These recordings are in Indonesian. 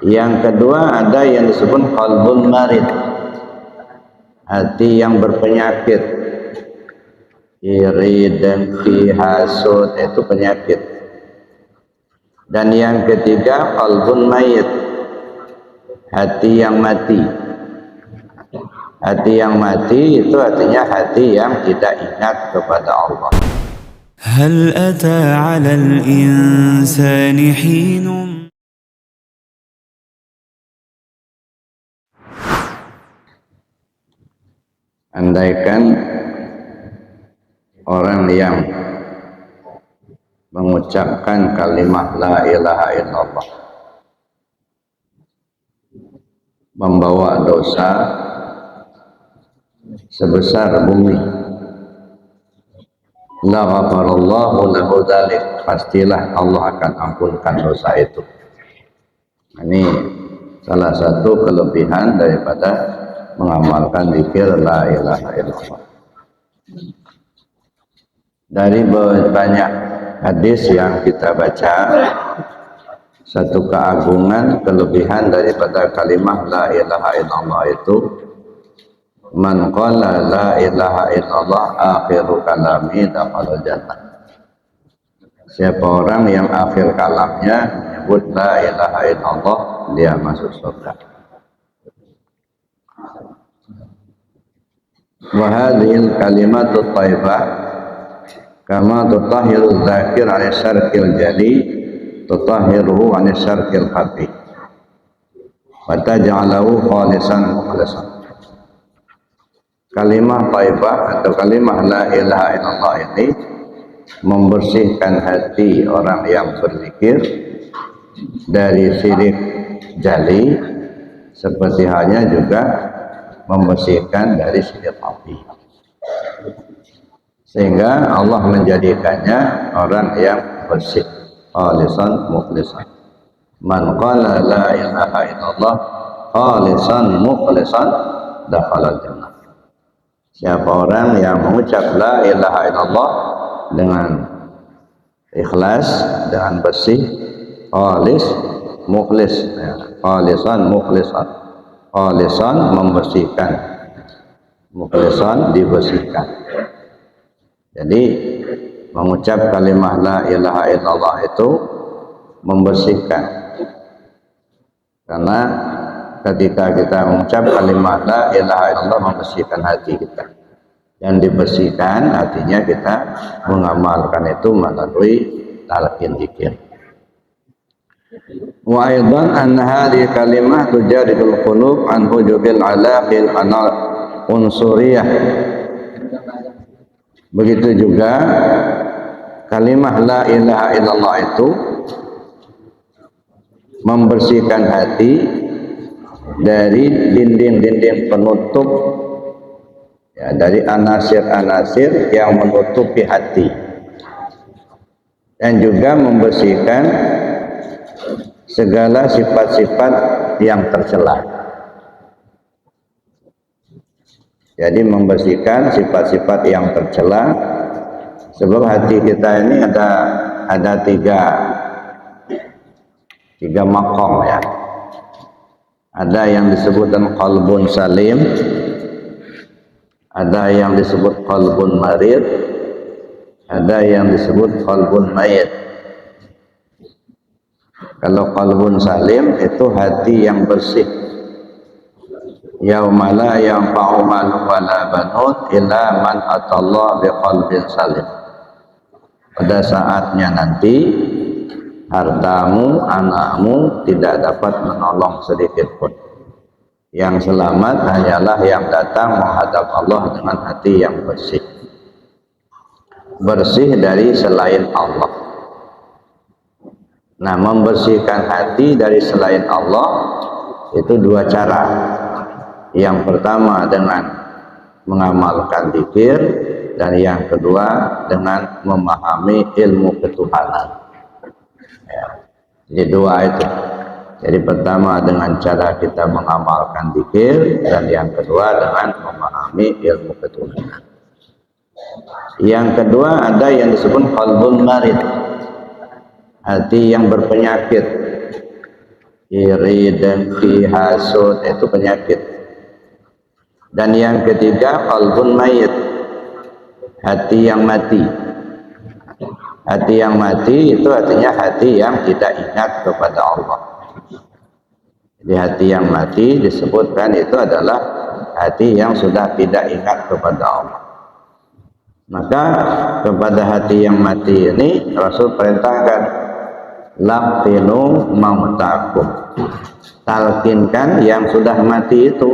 Yang kedua ada yang disebut qalbun marid, hati yang berpenyakit, iri, dengki, hasud, itu penyakit. Dan yang ketiga qalbun mayit, hati yang mati. Hati yang mati itu artinya hati yang tidak ingat kepada Allah. هل أتى على الإنسان حين Andaikan orang yang mengucapkan kalimat la ilaha illallah membawa dosa sebesar bumi, la ghafarallahu lahu dzalik, pastilah Allah akan ampunkan dosa itu. Ini salah satu kelebihan daripada mengamalkan zikir la ilaha illallah. Dari banyak hadis yang kita baca, satu keagungan kelebihan daripada kalimat la ilaha illallah itu, man qala la ilaha illallah akhiru kalami dakhala jannah. Siapa orang yang akhir kalamnya menyebut la ilaha illallah, dia masuk surga. Wa hadhil kalimatu thayyibah kama tutahhiru dzakir 'an syarqil jali tutahhiruhu 'an syarqil khafi wa taj'aluhu khalisan mukhlisan. Kalimah thayyibah atau kalimah la ilaha illallah ini membersihkan hati orang yang berzikir dari syirik jali, seperti halnya juga membersihkan dari syirik khafi, sehingga Allah menjadikannya orang yang bersih, khalisan mukhlisan. Man qala la ilaha illallah khalisan mukhlisan dakhala jannah. Siapa orang yang mengucap la ilaha illallah dengan ikhlas, dengan bersih, khalis, mukhlis, khalisan mukhlisan, khalisan membersihkan, mukhlisan dibersihkan. Jadi mengucap kalimat la ilaha illallah itu membersihkan, karena ketika kita mengucap kalimat la ilaha illallah membersihkan hati kita, dan dibersihkan artinya kita mengamalkan itu melalui talqin zikir. Wa aidan anna hadhihi kalimah tujaridul qulub an hujubil alaqil unsuriyah. Begitu juga kalimah la ilaha illallah itu membersihkan hati dari dinding-dinding penutup, ya, dari anasir-anasir yang menutupi hati, dan juga membersihkan segala sifat-sifat yang tercela. Jadi membersihkan sifat-sifat yang tercela, sebab hati kita ini ada tiga maqam, ya. Ada yang disebut qalbun salim, ada yang disebut qalbun marid, ada yang disebut qalbun mayit. Kalau qalbun salim itu hati yang bersih. Yauma la yanfa'u malun wala banun illa man atallaha biqalbin salim. Pada saatnya nanti hartamu, anakmu tidak dapat menolong sedikit pun. Yang selamat hanyalah yang datang menghadap Allah dengan hati yang bersih, bersih dari selain Allah. Nah, membersihkan hati dari selain Allah itu dua cara. Yang pertama dengan mengamalkan zikir, dan yang kedua dengan memahami ilmu ketuhanan. Ya, jadi dua itu. Jadi pertama dengan cara kita mengamalkan zikir, dan yang kedua dengan memahami ilmu ketuhanan. Yang kedua ada yang disebut qalbun marid, hati yang berpenyakit, iri, dengki, hasud, itu penyakit. Dan yang ketiga qalbun mayit, hati yang mati. Hati yang mati itu artinya hati yang tidak ingat kepada Allah. Jadi hati yang mati disebutkan itu adalah hati yang sudah tidak ingat kepada Allah. Maka kepada hati yang mati ini Rasul perintahkan, laqinu mautakum, talkinkan yang sudah mati itu.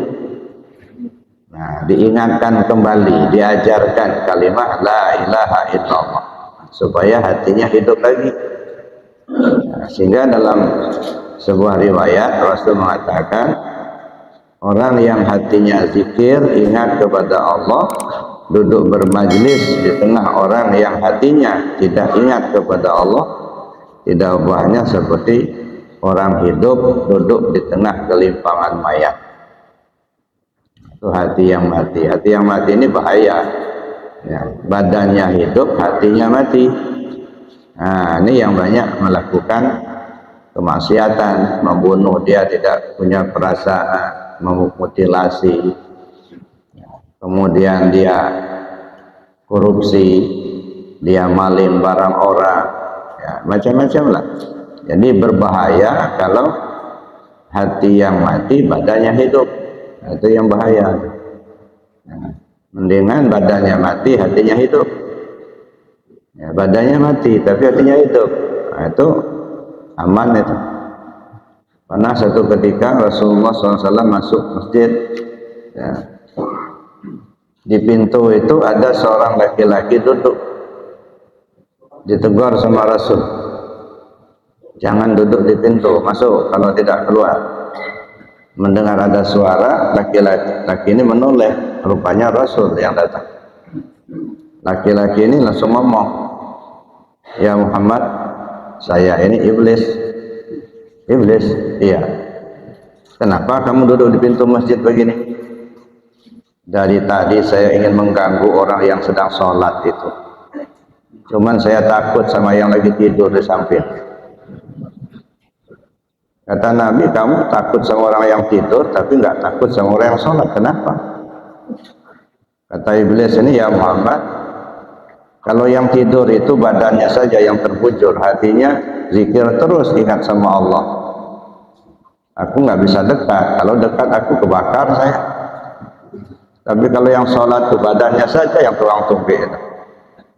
Nah, diingatkan kembali, diajarkan kalimat la ilaha illallah supaya hatinya hidup lagi. Nah, sehingga dalam sebuah riwayat Rasul mengatakan, orang yang hatinya zikir, ingat kepada Allah, duduk bermajlis di tengah orang yang hatinya tidak ingat kepada Allah, tidak ubahnya seperti orang hidup duduk di tengah gelimpangan mayat. Itu hati yang mati. Hati yang mati ini bahaya. Ya, badannya hidup, hatinya mati. Nah, ini yang banyak melakukan kemaksiatan, membunuh, dia tidak punya perasaan, memutilasi, kemudian dia korupsi, dia maling barang orang, ya, macam-macam lah. Jadi berbahaya kalau hati yang mati, badannya hidup. Nah, itu yang bahaya. Nah, mendingan badannya mati, hatinya hidup. Ya, badannya mati, tapi hatinya hidup. Nah, itu aman itu. Pernah satu ketika Rasulullah SAW masuk masjid, ya, di pintu itu ada seorang laki-laki duduk, ditegur sama Rasul, jangan duduk di pintu, masuk kalau tidak keluar. Mendengar ada suara, laki-laki ini menoleh, rupanya Rasul yang datang. Laki-laki ini langsung ngomong, ya Muhammad, saya ini iblis. Iblis? Iya. Kenapa kamu duduk di pintu masjid begini? Dari tadi saya ingin mengganggu orang yang sedang sholat itu. Cuman saya takut sama yang lagi tidur di samping. Kata Nabi, kamu takut sama orang yang tidur, tapi nggak takut sama orang yang sholat. Kenapa? Kata iblis ini, ya Muhammad, kalau yang tidur itu badannya saja yang terbujur, hatinya zikir terus, ingat sama Allah. Aku nggak bisa dekat. Kalau dekat aku kebakar saya. Tapi kalau yang sholat itu badannya saja yang tulang tumpi itu,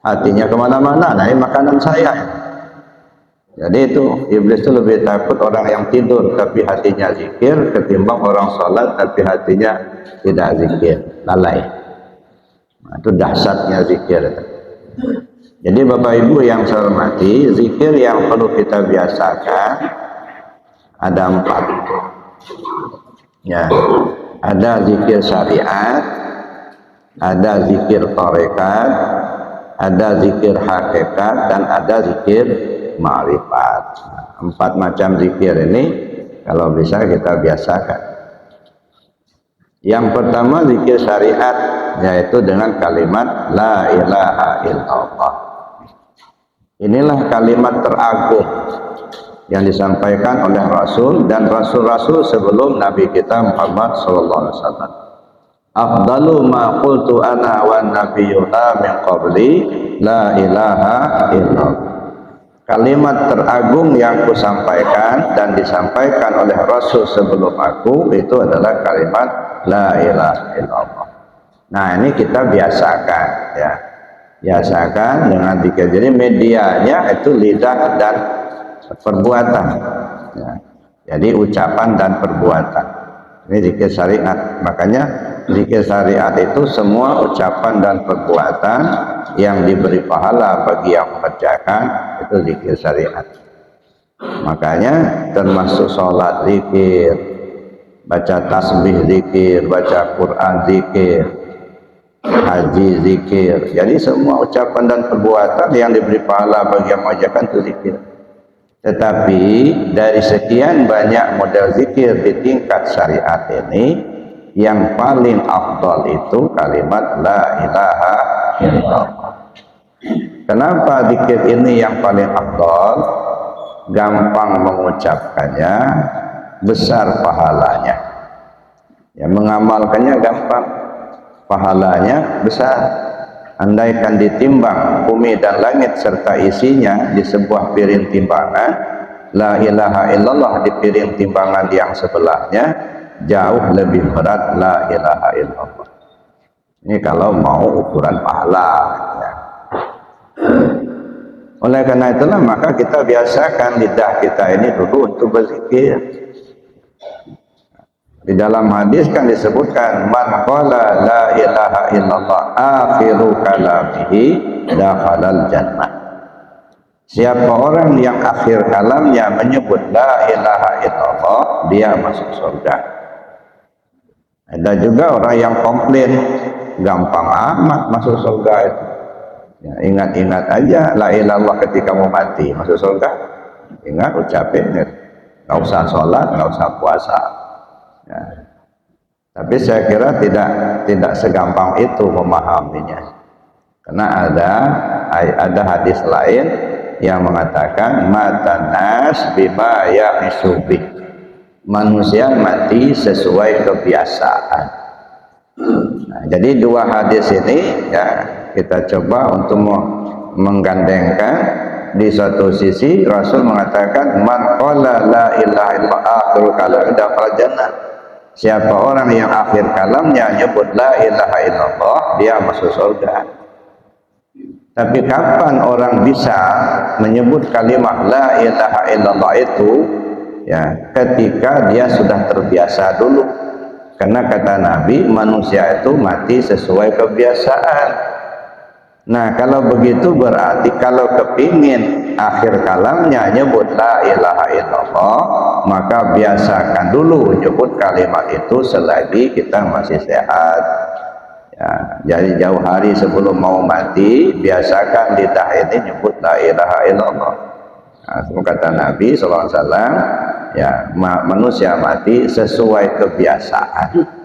hatinya kemana-mana. Nah, ini makanan saya. Jadi itu iblis itu lebih takut orang yang tidur tapi hatinya zikir ketimbang orang sholat tapi hatinya tidak zikir, lalai. Nah, itu dahsyatnya zikir. Jadi Bapak Ibu yang saya hormati, zikir yang perlu kita biasakan ada 4. Ya, ada zikir syariat, ada zikir tarekat, ada zikir hakikat, dan ada zikir ma'rifat. 4 macam zikir ini kalau bisa kita biasakan. Yang pertama zikir syariat, yaitu dengan kalimat la ilaha illallah. Inilah kalimat teragung yang disampaikan oleh Rasul dan Rasul-Rasul sebelum Nabi kita Muhammad SAW. Afdalu ma qultu ana wa nabiyuna min qabli la ilaha illallah. Kalimat teragung yang aku sampaikan dan disampaikan oleh Rasul sebelum aku itu adalah kalimat la ilaha illallah. Nah, ini kita biasakan, ya. Biasakan dengan zikir. Jadi medianya itu lidah dan perbuatan, ya. Jadi ucapan dan perbuatan. Ini zikir syariat. Makanya zikir syariat itu semua ucapan dan perbuatan yang diberi pahala bagi yang mengerjakan, itu zikir syariat. Makanya termasuk sholat zikir, baca tasbih zikir, baca Quran zikir, haji zikir. Jadi semua ucapan dan perbuatan yang diberi pahala bagi yang mengerjakan itu zikir. Tetapi dari sekian banyak model zikir di tingkat syariat ini, yang paling afdal itu kalimat la ilaha illallah. Kenapa zikir ini yang paling afdal? Gampang mengucapkannya, besar pahalanya. Ya, mengamalkannya gampang, pahalanya besar. Andaikan ditimbang bumi dan langit serta isinya di sebuah piring timbangan, la ilaha illallah di piring timbangan yang sebelahnya jauh lebih berat la ilaha illallah. Ini kalau mau ukuran pahala ya. Oleh karena itulah maka kita biasakan lidah kita ini dulu untuk berzikir. Di dalam hadis kan disebutkan man qala la ilaha illallah akhiru kalamihi dakhalal jannah. Siapa orang yang akhir kalamnya menyebut la ilaha illallah, dia masuk surga. Ada juga orang yang komplain, gampang amat masuk surga itu. Ya, ingat-ingat aja la ilallah ketika mau mati masuk surga. Ingat ucapin, nggak usah sholat, nggak usah puasa. Ya. Tapi saya kira tidak segampang itu memahaminya, karena ada hadis lain yang mengatakan matanas bima ya'isubi, manusia mati sesuai kebiasaan. Nah, jadi dua hadis ini ya kita coba untuk menggandengkan. Di satu sisi Rasul mengatakan man qala la ilaha illallah akhirul kalam dakhala jannah. Siapa orang yang akhir kalamnya nyebut la ilaha illallah, dia masuk surga. Tapi kapan orang bisa menyebut kalimat la ilaha illallah itu? Ya, ketika dia sudah terbiasa dulu. Karena kata Nabi, manusia itu mati sesuai kebiasaan. Nah, kalau begitu berarti kalau kepingin akhir kalamnya nyebut la ilaha illallah, maka biasakan dulu nyebut kalimat itu selagi kita masih sehat. Ya, jadi jauh hari sebelum mau mati, biasakan lidah ini nyebut la ilaha illallah. Nah, kata Nabi SAW, ya, manusia mati sesuai kebiasaan.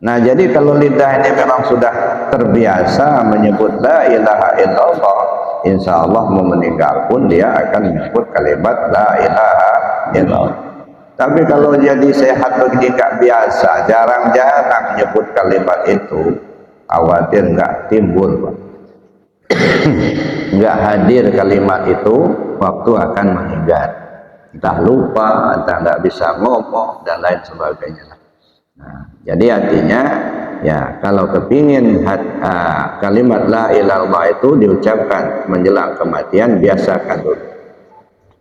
Nah, jadi kalau lidah ini memang sudah terbiasa menyebut la ilaha illallah, insya Allah mau meninggal pun dia akan menyebut kalimat la ilaha illallah. Tapi kalau jadi sehat begini nggak biasa, jarang-jarang menyebut kalimat itu, khawatir nggak timbul, Pak. Nggak hadir kalimat itu, waktu akan meninggal. Entah lupa, entah nggak bisa ngomong, dan lain sebagainya. Nah, jadi artinya ya kalau kepingin kalimat la ilaha illallah itu diucapkan menjelang kematian, biasakan dulu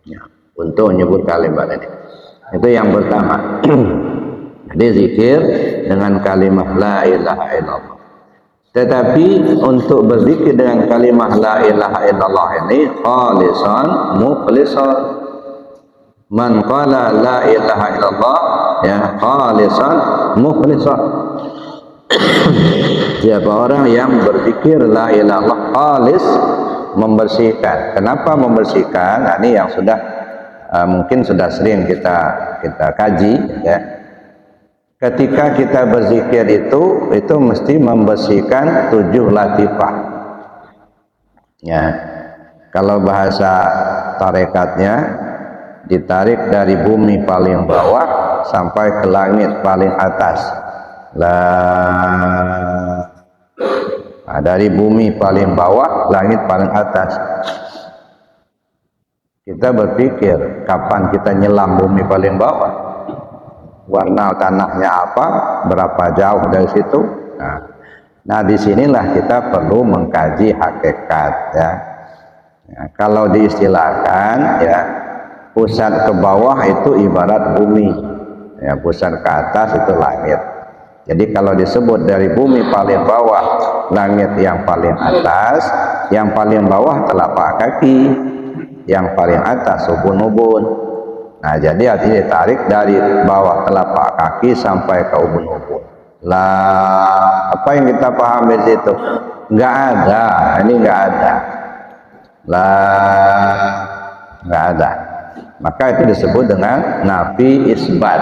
ya, untuk menyebut kalimat ini. Itu yang pertama. Jadi zikir dengan kalimat la ilaha illallah. Tetapi untuk berzikir dengan kalimat la ilaha illallah ini khalisan mukhlisan. Man qala la ilaha illallah ya khalisan mukhlisan. Siapa orang yang berzikir la ilaha illallah khalis, membersihkan. Kenapa membersihkan? Nah, ini yang sudah mungkin sudah sering kita kaji ya. Ketika kita berzikir itu mesti membersihkan 7 latifah. Ya. Kalau bahasa tarekatnya ditarik dari bumi paling bawah sampai ke langit paling atas. Nah, dari bumi paling bawah, langit paling atas. Kita berpikir kapan kita nyelam bumi paling bawah, warna tanahnya apa, berapa jauh dari situ. Nah, disinilah kita perlu mengkaji hakikat ya. Kalau diistilahkan ya, pusat ke bawah itu ibarat bumi ya, pusat ke atas itu langit. Jadi kalau disebut dari bumi paling bawah, langit yang paling atas, yang paling bawah telapak kaki, yang paling atas ubun-ubun. Nah, jadi artinya ditarik dari bawah telapak kaki sampai ke ubun-ubun. Lah, apa yang kita pahami di situ? Nggak ada, ini nggak ada. Lah, nggak ada. Maka itu disebut dengan nafi isbat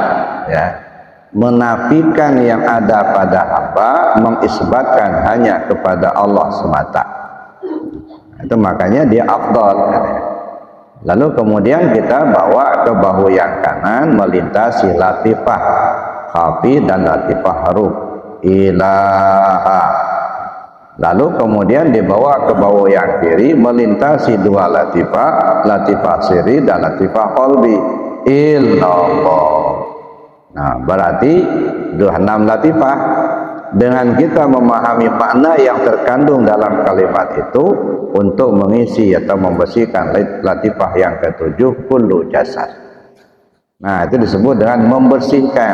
ya. Menafikan yang ada pada hamba, mengisbatkan hanya kepada Allah semata. Itu makanya dia afdal. Lalu kemudian kita bawa ke bahu yang kanan melintasi latifah khafi dan latifah huruf ilaha. Lalu kemudian dibawa ke bahu yang kiri melintasi dua latifah, latifah sirri dan latifah qalbi illallah. Nah, berarti 26 latifah. Dengan kita memahami makna yang terkandung dalam kalimat itu untuk mengisi atau membersihkan latifah yang ketujuh kullu jasad. Nah, itu disebut dengan membersihkan.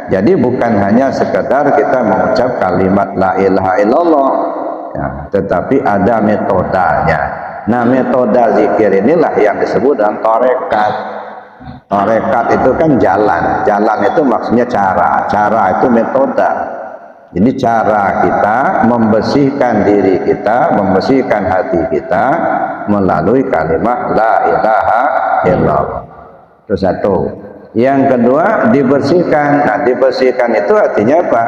Jadi bukan hanya sekedar kita mengucap kalimat la ilaha illallah, ya, tetapi ada metodanya. Nah, metode zikir inilah yang disebut dengan tarekat. Tarekat itu kan jalan. Jalan itu maksudnya cara. Cara itu metode. Jadi cara kita membersihkan diri kita, membersihkan hati kita melalui kalimat la ilaha illallah. Itu satu. Yang kedua, dibersihkan. Nah, dibersihkan itu artinya apa?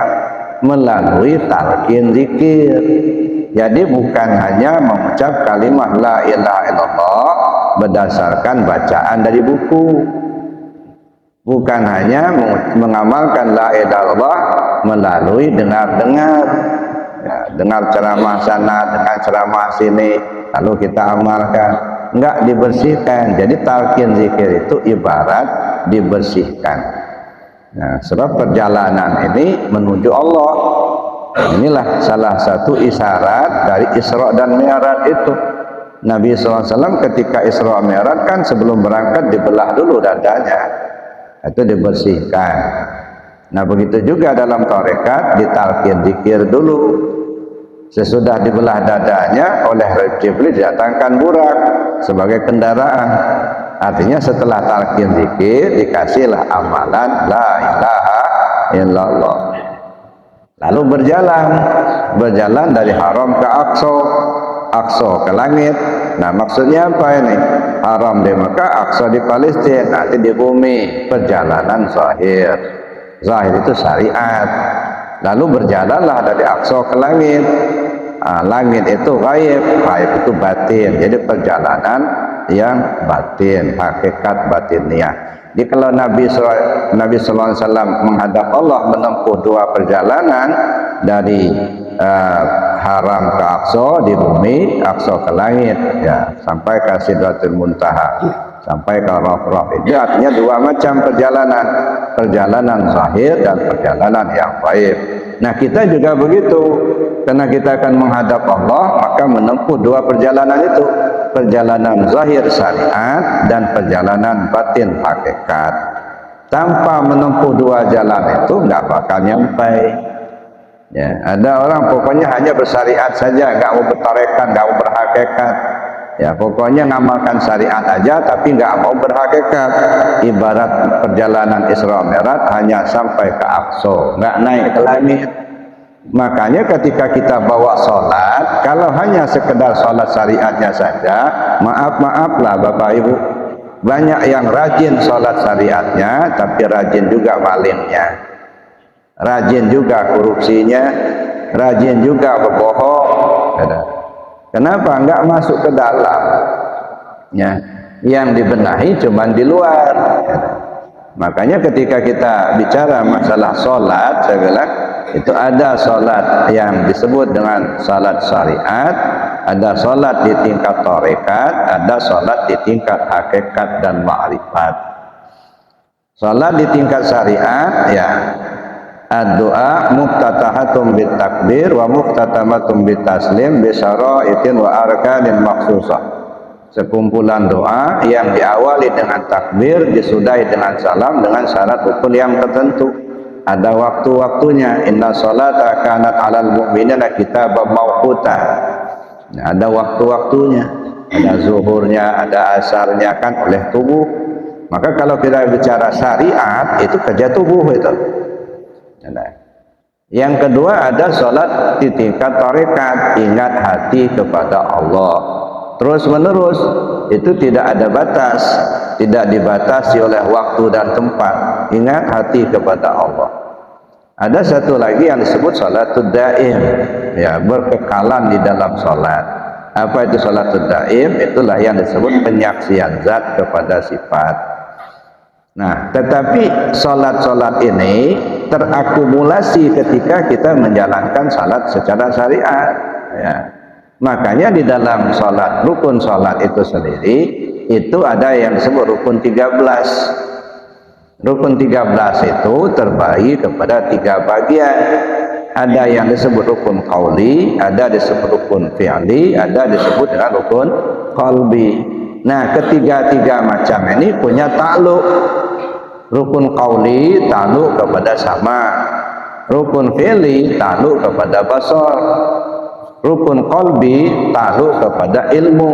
Melalui talqin zikir. Jadi bukan hanya mengucap kalimat la ilaha illallah berdasarkan bacaan dari buku. Bukan hanya mengamalkan la ilaha illallah melalui dengar-dengar, ya, dengar ceramah sana, dengar ceramah sini, lalu kita amalkan. Enggak, dibersihkan. Jadi talqin zikir itu ibarat dibersihkan. Nah, sebab perjalanan ini menuju Allah. Inilah salah satu isyarat dari Isra dan Mi'raj itu. Nabi SAW ketika Isra Mi'raj kan sebelum berangkat dibelah dulu dadanya. Itu dibersihkan. Nah, begitu juga dalam tarekat ditalqin zikir dulu. Sesudah dibelah dadanya oleh Jibril didatangkan burak sebagai kendaraan. Artinya setelah talqin zikir dikasihlah amalan la ilaha illallah. Lalu berjalan dari Haram ke Aqsa, Aqsa ke langit. Nah, maksudnya apa ini? Haram di Mekah, Aqsa di Palestina, nanti di bumi. Perjalanan zahir. Zahir itu syariat. Lalu berjalanlah dari Aqsa ke langit. Langit itu gaib, gaib itu batin. Jadi perjalanan yang batin, hakikat batiniah. Jadi kalau Nabi Sallallahu Alaihi Wasallam menghadap Allah menempuh dua perjalanan dari Haram ke Aqsa di bumi, Aqsa ke langit, ya, sampai ke Sidratul Muntaha, sampai ke Raf-Raf. Itu artinya dua macam perjalanan, perjalanan zahir dan perjalanan yang gaib. Nah, kita juga begitu, karena kita akan menghadap Allah, maka menempuh dua perjalanan itu, perjalanan zahir syariat dan perjalanan batin hakikat. Tanpa menempuh dua jalan itu nggak bakal nyampai. Ya, ada orang pokoknya hanya bersyariat saja, nggak mau bertarekat, nggak mau berhakikat. Ya, pokoknya ngamalkan syariat aja, tapi nggak mau berhakikat. Ibarat perjalanan Isra Mi'raj hanya sampai ke Aqsa, nggak naik ke langit. Makanya ketika kita bawa sholat, kalau hanya sekedar sholat syariatnya saja, maaf-maaflah Bapak Ibu, banyak yang rajin sholat syariatnya, tapi rajin juga malingnya, rajin juga korupsinya, rajin juga berbohong. Kenapa? Enggak masuk ke dalam. Ya, yang dibenahi cuma di luar. Makanya ketika kita bicara masalah sholat, saya bilang itu ada sholat yang disebut dengan sholat syariat, ada sholat di tingkat tarekat, ada sholat di tingkat hakikat dan ma'rifat. Sholat di tingkat syariat, ya, ad-du'a muftatahatum bit takbir wa muftatahatum bit taslim bi syara'itin wa arkanin maksusah. Sekumpulan doa yang diawali dengan takbir, disudahi dengan salam dengan syarat rukun yang tertentu. Ada waktu-waktunya. Inna sholata kanat 'alal mu'minina kitaban mawquta. Ada waktu-waktunya. Ada zuhurnya, ada asarnya, kan oleh tubuh. Maka kalau kita bicara syariat, itu kerja tubuh itu. Yang kedua ada sholat di tingkat tarekat, ingat hati kepada Allah terus menerus, itu tidak ada batas, tidak dibatasi oleh waktu dan tempat. Ingat hati kepada Allah. Ada satu lagi yang disebut sholatud daim, ya, berkekalan di dalam sholat. Apa itu sholatul daim? Itulah yang disebut penyaksian zat kepada sifat. Nah, tetapi sholat-sholat ini terakumulasi ketika kita menjalankan sholat secara syariat. Ya. Makanya di dalam sholat, rukun sholat itu sendiri, itu ada yang disebut rukun 13. Rukun 13 itu terbagi kepada 3 bagian. Ada yang disebut rukun qauli, ada disebut rukun fi'li, ada disebut dengan rukun qalbi. Nah, ketiga-tiga macam ini punya takluk. Rukun qauli takluk kepada sama, rukun fi'li takluk kepada basar, rukun qalbi takluk kepada ilmu.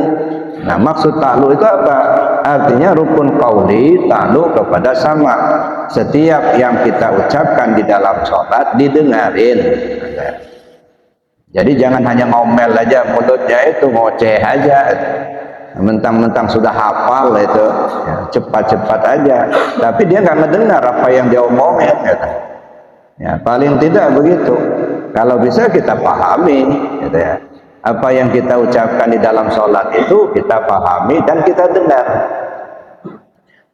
Nah, maksud takluk itu apa? Artinya rukun qauli takluk kepada sama. Setiap yang kita ucapkan di dalam sholat didengarin. Jadi jangan hanya ngomel aja, mulutnya itu ngoceh aja, mentang-mentang sudah hafal itu, ya, cepat-cepat aja, tapi dia nggak mendengar apa yang dia omongin. Gitu. Ya, paling tidak begitu. Kalau bisa kita pahami, gitu ya. Apa yang kita ucapkan di dalam sholat itu kita pahami dan kita dengar.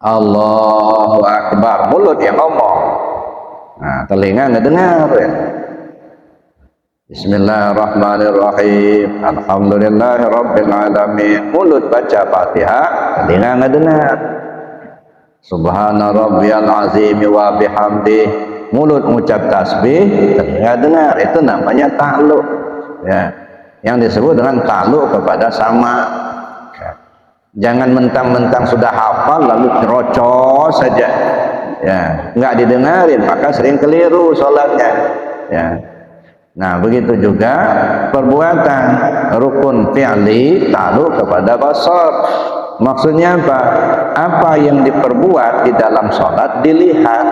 Allahu Akbar, mulut yang ngomong, nah telinga ngedengar. Ya. Bismillahirrahmanirrahim, alhamdulillahirabbil alamin, mulut baca Fatihah, telinga ngedengar. Subhana rabbiyal azim wa bihamdi, mulut mengucap tasbih, telinga dengar. Itu namanya takluk, ya, yang disebut dengan takluk kepada sama. Jangan mentang-mentang sudah hafal lalu nyerocos saja, ya, nggak didengarin, maka sering keliru sholatnya. Ya. Nah, begitu juga perbuatan. Rukun fi'li takluk kepada basar. Maksudnya apa? Apa yang diperbuat di dalam sholat dilihat.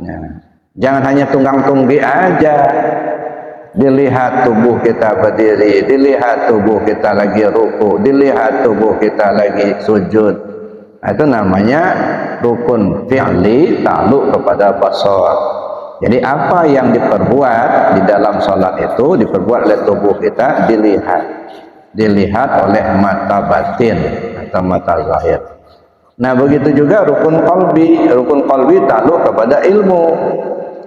Ya. Jangan hanya tunggang-tunggi aja. Dilihat tubuh kita berdiri, dilihat tubuh kita lagi ruku, dilihat tubuh kita lagi sujud. Itu namanya rukun fi'li takluk kepada basar. Jadi apa yang diperbuat di dalam sholat itu diperbuat oleh tubuh kita dilihat oleh mata batin atau mata zahir. Nah, begitu juga rukun qalbi takluk kepada ilmu.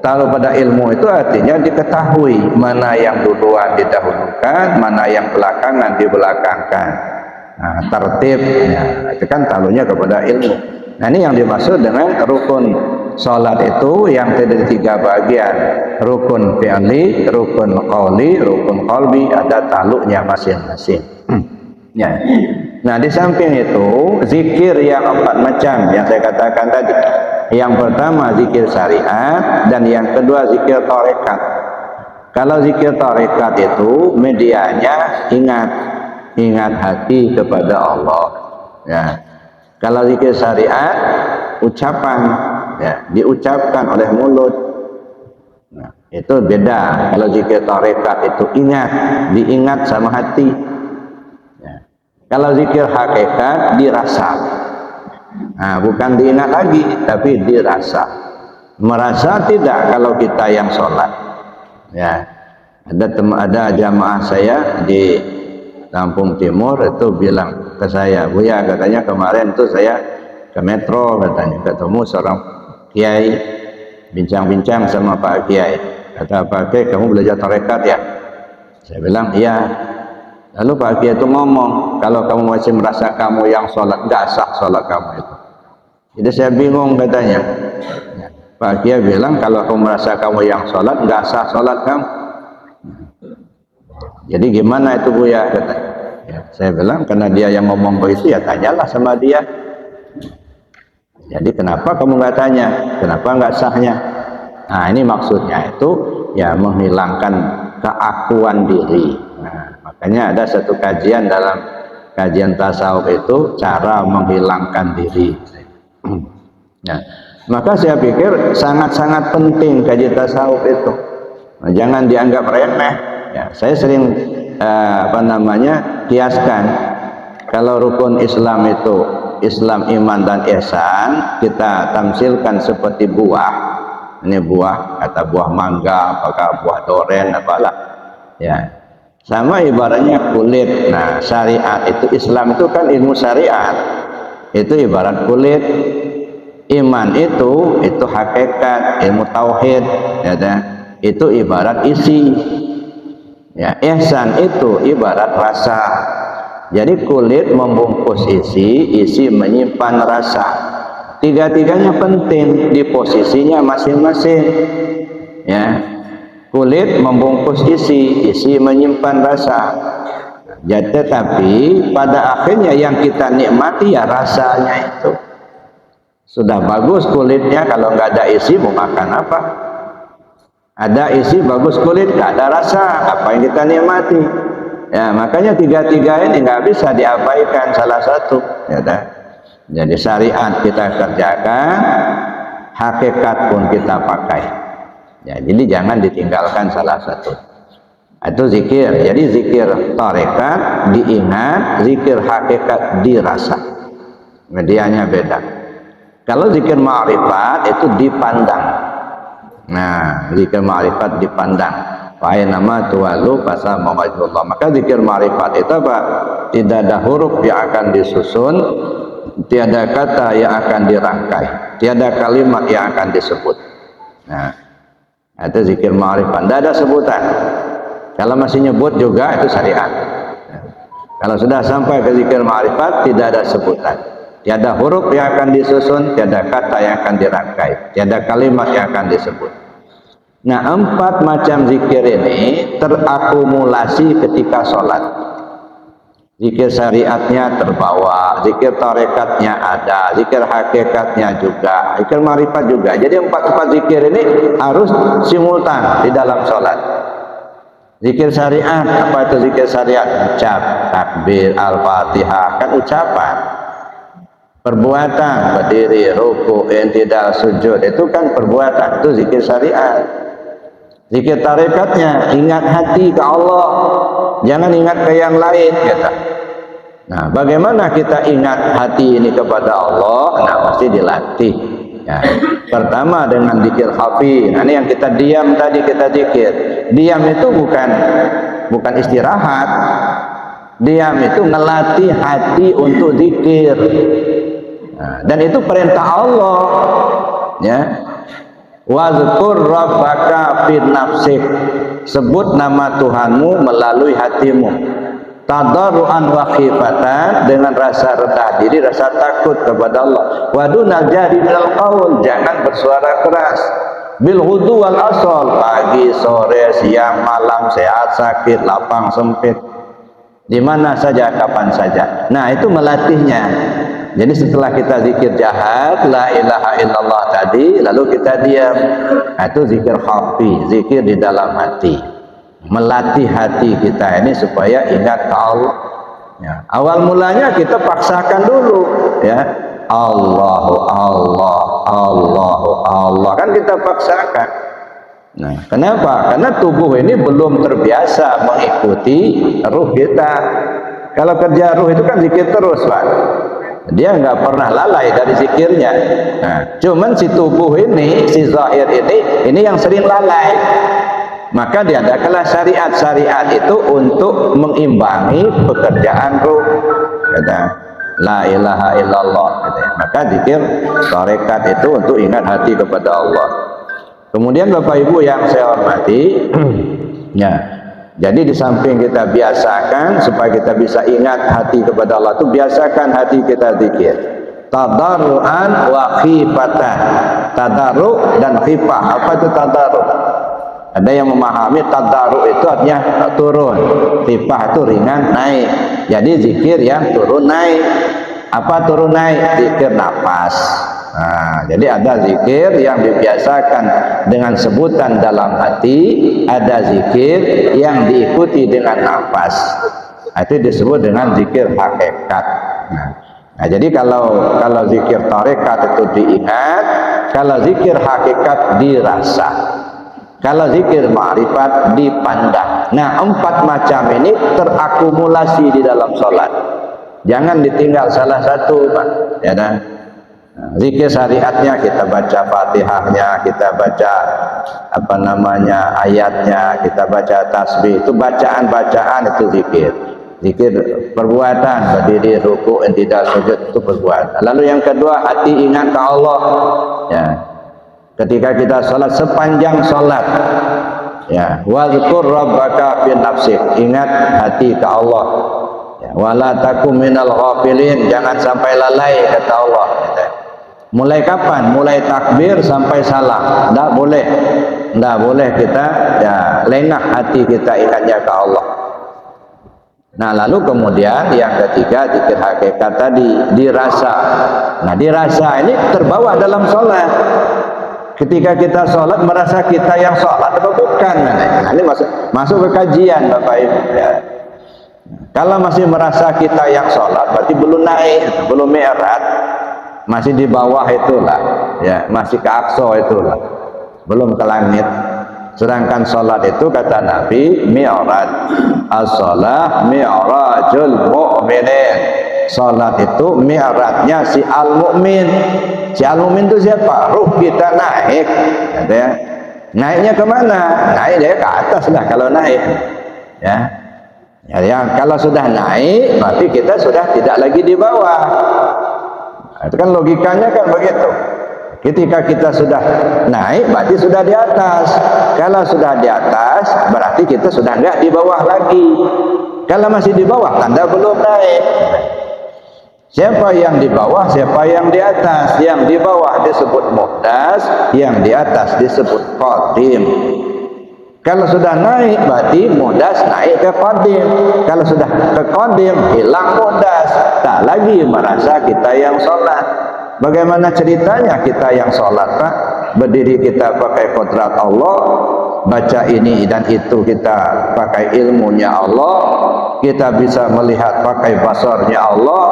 Takluk pada ilmu itu artinya diketahui mana yang duluan didahulukan, mana yang belakangan dibelakangkan. Nah, tertibnya itu kan takluknya kepada ilmu. Nah, ini yang dimaksud dengan rukun sholat itu yang terdiri 3 bagian. Rukun fi'li, rukun qauli, rukun qalbi, ada takluknya masing-masing. Ya. Nah, di samping itu zikir yang 4 macam yang saya katakan tadi. Yang pertama zikir syariat dan yang kedua zikir tarekat. Kalau zikir tarekat itu medianya ingat hati kepada Allah. Ya. Kalau zikir syariat ucapan, ya, diucapkan oleh mulut. Nah, itu beda. Kalau zikir tarekat itu diingat sama hati. Ya. Kalau zikir hakikat dirasa. Nah, bukan diingat lagi, tapi dirasa. Merasa tidak kalau kita yang sholat. Ya, ada jamaah saya di Lampung Timur itu bilang ke saya, Buya, katanya kemarin tuh saya ke Metro, katanya ketemu seorang kiai, bincang-bincang sama Pak Kiai. Kata Pak Kiai, kamu belajar tarekat ya? Saya bilang iya. Lalu Pak Kiai itu ngomong, kalau kamu masih merasa kamu yang sholat, nggak sah sholat kamu itu. Jadi saya bingung, katanya. Pak Kiai bilang, kalau kamu merasa kamu yang sholat, nggak sah sholat kamu. Jadi gimana itu Buya, katanya. Ya, saya bilang, karena dia yang ngomong begitu, ya tanyalah sama dia. Jadi kenapa kamu nggak tanya? Kenapa nggak sahnya? Nah, ini maksudnya itu ya menghilangkan keakuan diri. Nah, makanya ada satu kajian dalam kajian tasawuf itu cara menghilangkan diri. Nah, maka saya pikir sangat-sangat penting kajian tasawuf itu. Nah, jangan dianggap remeh. Ya, saya sering kiaskan kalau rukun Islam itu Islam, iman dan ihsan kita tamsilkan seperti buah. Ini buah, kata buah mangga, apakah buah doren, apalah. Ya. Sama ibaratnya kulit. Nah, syariat itu, Islam itu kan ilmu syariat. Itu ibarat kulit. Iman itu hakikat, ilmu tauhid, ya kan? Itu ibarat isi. Ya, ihsan itu ibarat rasa. Jadi kulit membungkus isi menyimpan rasa. Tiga-tiganya penting di posisinya masing-masing. Ya. Kulit membungkus isi menyimpan rasa. Jadi tetapi pada akhirnya yang kita nikmati ya rasanya itu. Sudah bagus kulitnya, kalau nggak ada isi mau makan apa? Ada isi bagus kulit, nggak ada rasa, apa yang kita nikmati? Ya makanya tiga-tiga ini nggak bisa diabaikan salah satu. Ya dah. Jadi syariat kita kerjakan, hakikat pun kita pakai. Ya, jadi jangan ditinggalkan salah satu. Itu zikir. Jadi zikir tarekat diingat, zikir hakikat dirasa. Medianya beda. Kalau zikir ma'rifat itu dipandang. Nah, zikir ma'rifat dipandang. Wa nama tuwalu fasama wajhullah. Maka zikir ma'rifat itu apa? Tidak ada huruf yang akan disusun, tiada kata yang akan dirangkai, tiada kalimat yang akan disebut. Nah, itu zikir ma'rifat, tidak ada sebutan. Kalau masih nyebut juga itu syariat. Kalau sudah sampai ke zikir ma'rifat tidak ada sebutan, tiada huruf yang akan disusun, tiada kata yang akan dirangkai, tiada kalimat yang akan disebut. Nah, 4 macam zikir ini terakumulasi ketika sholat. Zikir syariatnya terbawa, zikir tarekatnya ada, zikir hakikatnya juga, zikir ma'rifat juga. Jadi 4 zikir ini harus simultan di dalam sholat. Zikir syariat, apa itu zikir syariat? Ucap, takbir, al-fatihah, kan ucapan. Perbuatan, berdiri, ruku, i'tidal, sujud, itu kan perbuatan, itu zikir syariat. Zikir tarekatnya, ingat hati ke Allah, jangan ingat ke yang lain, kata. Nah, bagaimana kita ingat hati ini kepada Allah? Nah, mesti dilatih. Ya. Pertama dengan zikir khafi. Nah, ini yang kita diam tadi kita zikir. Diam itu bukan istirahat. Diam itu ngelatih hati untuk zikir. Nah, dan itu perintah Allah. Ya. Wazkur rabbaka fi nafsik. Sebut nama Tuhanmu melalui hatimu. Tadarruan wa khifatan, dengan rasa rendah diri, rasa takut kepada Allah. Wa dunal jahri minal qaul, jangan bersuara keras. Bil hudu wal asal, pagi, sore, siang, malam, sehat, sakit, lapang, sempit, di mana saja, kapan saja. Nah, itu melatihnya. Jadi setelah kita zikir jahat, la ilaha illallah tadi, lalu kita diam. Nah, itu zikir khafi, zikir di dalam hati. Melatih hati kita ini supaya ingat ke Allah. Ya. Awal mulanya kita paksakan dulu, ya. Allahu Allah, Allahu Allah, kan kita paksakan. Nah, kenapa? Karena tubuh ini belum terbiasa mengikuti ruh kita. Kalau kerja ruh itu kan zikir terus, Pak. Dia nggak pernah lalai dari zikirnya. Nah, cuman si tubuh ini, si zahir ini yang sering lalai. Maka diadakanlah syariat itu untuk mengimbangi pekerjaan ruh. Kata la ilaha illallah. Maka zikir tarekat itu untuk ingat hati kepada Allah. Kemudian Bapak Ibu yang saya hormati, ya. Jadi di samping kita biasakan supaya kita bisa ingat hati kepada Allah, itu biasakan hati kita zikir. Tadarruan wa khifatan. Tadarru dan khifah. Apa itu tadarru? Ada yang memahami tadarru itu artinya turun, khifah itu ringan naik. Jadi zikir yang turun naik. Apa turun naik? Zikir nafas. Nah, jadi ada zikir yang dibiasakan dengan sebutan dalam hati, ada zikir yang diikuti dengan nafas. Itu disebut dengan zikir hakikat. Nah, jadi kalau zikir tarekat itu diingat, kalau zikir hakikat dirasa, kalau zikir ma'rifat dipandang. Nah, 4 macam ini terakumulasi di dalam sholat. Jangan ditinggal salah satu, Pak. Ya kan? Zikir syariatnya kita baca Fatihahnya, kita baca ayatnya, kita baca tasbih. Itu bacaan-bacaan itu zikir. Zikir perbuatan, berdiri, ruku, i'tidal, sujud itu perbuatan. Lalu yang kedua, hati ingat ke Allah. Ya. Ketika kita salat, sepanjang salat, ya, wazkur rabbaka fi nafsik, ingat hati ke Allah. Ya, wala takum minal ghafilin, jangan sampai lalai kata Allah. Mulai kapan? Mulai takbir sampai salam. Tidak boleh kita lengah hati kita ingatnya ke Allah. Nah, lalu kemudian yang ketiga, zikir hakikat tadi, dirasa. Nah, dirasa ini terbawa dalam sholat. Ketika kita sholat, merasa kita yang sholat atau bukan? Nah, ini masuk ke kajian Bapak Ibu. Ya. Kalau masih merasa kita yang sholat, berarti belum naik, belum mi'raj. Masih di bawah itulah, ya, masih ke aqsa itulah, belum ke langit. Sedangkan sholat itu kata Nabi, mi'raj, as-sholah mi'rajul mu'minin. Sholat itu mi'rajnya si al-mu'min. Si al-mu'min itu siapa? Ruh kita naik, ya. Naiknya kemana? Naik dia ke atas lah kalau naik, ya. Ya, kalau sudah naik, berarti kita sudah tidak lagi di bawah. Itu kan logikanya kan begitu. Ketika kita sudah naik, berarti sudah di atas. Kalau sudah di atas, berarti kita sudah enggak di bawah lagi. Kalau masih di bawah, tanda belum naik. Siapa yang di bawah, siapa yang di atas? Yang di bawah disebut muhdas, yang di atas disebut qadim. Kalau sudah naik, berarti muhdas naik ke qadim. Kalau sudah ke qadim, hilang muhdas. Tak lagi merasa kita yang sholat. Bagaimana ceritanya kita yang sholat, Pak? Berdiri kita pakai kodrat Allah, baca ini dan itu kita pakai ilmunya Allah, kita bisa melihat pakai basarnya Allah,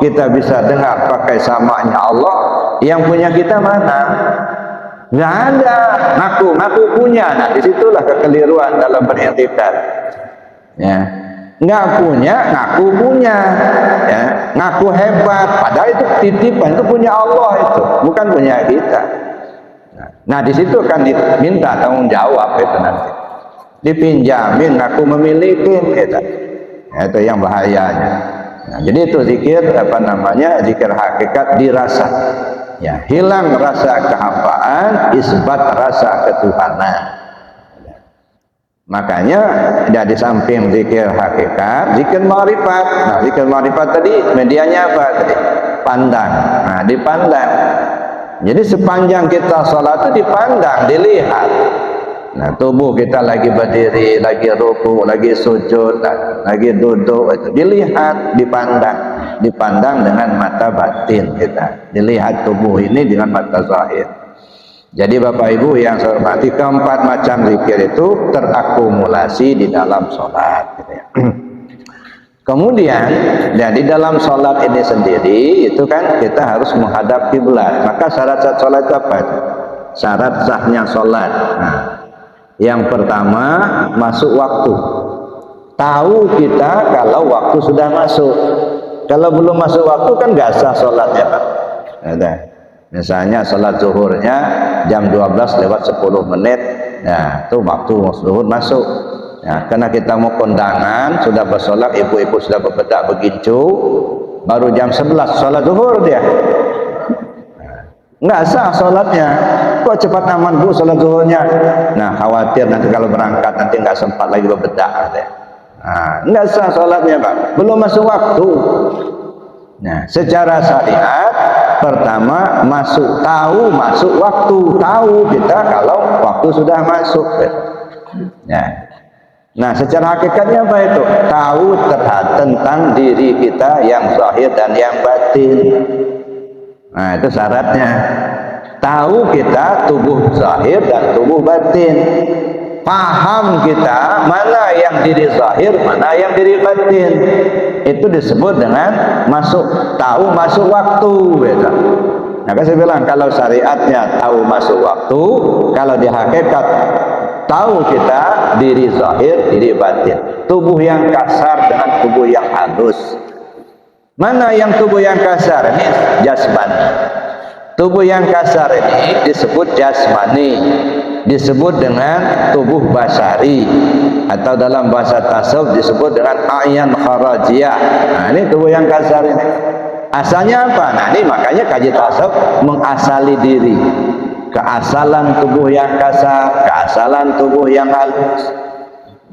kita bisa dengar pakai samanya Allah. Yang punya kita mana? Nggak ada. Ngaku punya. Nah, disitulah kekeliruan dalam beriktikad. Ya, nggak punya, ngaku punya. Ya, ngaku hebat. Padahal itu titipan, itu punya Allah itu, bukan punya kita. Nah, disitu kan diminta tanggung jawab itu nanti. Dipinjamin, ngaku memiliki itu. Ya, itu yang bahayanya. Nah, jadi itu zikir zikir hakikat dirasa. Ya, hilang rasa kehambaan, isbat rasa ketuhanan. Makanya di samping zikir hakikat, zikir ma'rifat. Nah, zikir ma'rifat tadi medianya apa tadi? Pandang. Nah, dipandang. Jadi sepanjang kita sholat itu dipandang, dilihat. Nah, tubuh kita lagi berdiri, lagi ruku, lagi sujud, lagi duduk, itu dilihat, dipandang dengan mata batin kita. Dilihat tubuh ini dengan mata zahir. Jadi Bapak Ibu yang saya hormati, keempat macam zikir itu terakumulasi di dalam sholat. Gitu ya. Kemudian, dan di dalam sholat ini sendiri, itu kan kita harus menghadap kiblat. Maka syarat sholat itu apa? Syarat sahnya sholat. Nah, yang pertama, masuk waktu. Tahu kita kalau waktu sudah masuk. Kalau belum masuk waktu kan nggak sah sholatnya, Pak. Ada. Misalnya sholat zuhurnya jam 12 lewat 10 menit. Nah, itu waktu zuhur masuk. Nah, karena kita mau kondangan, sudah bersolat, ibu-ibu sudah berbedak begincu, baru jam 11 sholat zuhur dia. Nggak sah sholatnya. Kok cepat aman Bu sholat zuhurnya? Nah, khawatir nanti kalau berangkat nanti nggak sempat lagi berbedak. Nah, nggak sah sholatnya, Pak. Belum masuk waktu. Nah, secara syariat pertama tahu masuk waktu, tahu kita kalau waktu sudah masuk. Nah, secara hakikatnya apa itu? Tahu tentang diri kita yang zahir dan yang batin. Nah, itu syaratnya. Tahu kita tubuh zahir dan tubuh batin. Paham kita mana yang diri zahir, mana yang diri batin. Itu disebut dengan tahu masuk waktu. Gitu. Nah, kan saya bilang kalau syariatnya tahu masuk waktu, kalau di hakikat tahu kita diri zahir, diri batin. Tubuh yang kasar dengan tubuh yang halus. Mana yang tubuh yang kasar? Ini jasmani. Tubuh yang kasar ini disebut jasmani, disebut dengan tubuh basari, atau dalam bahasa tasawuf disebut dengan a'yan kharajiyah. Nah, ini tubuh yang kasar ini. Asalnya apa? Nah, ini makanya kaji tasawuf mengasali diri. Keasalan tubuh yang kasar, keasalan tubuh yang halus.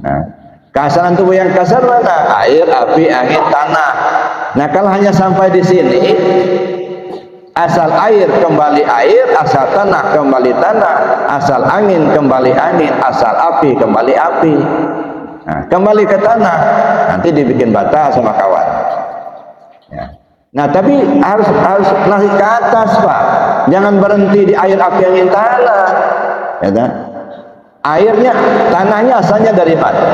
Nah, keasalan tubuh yang kasar mana? Air, api, angin, tanah. Nah, kalau hanya sampai di sini, asal air kembali air, asal tanah kembali tanah, asal angin kembali angin, asal api kembali api. Nah, kembali ke tanah, nanti dibikin bata sama kawan. Ya. Nah, tapi harus naik ke atas, Pak. Jangan berhenti di air, api, angin, tanah. Ya, kan? Airnya, tanahnya asalnya dari mana?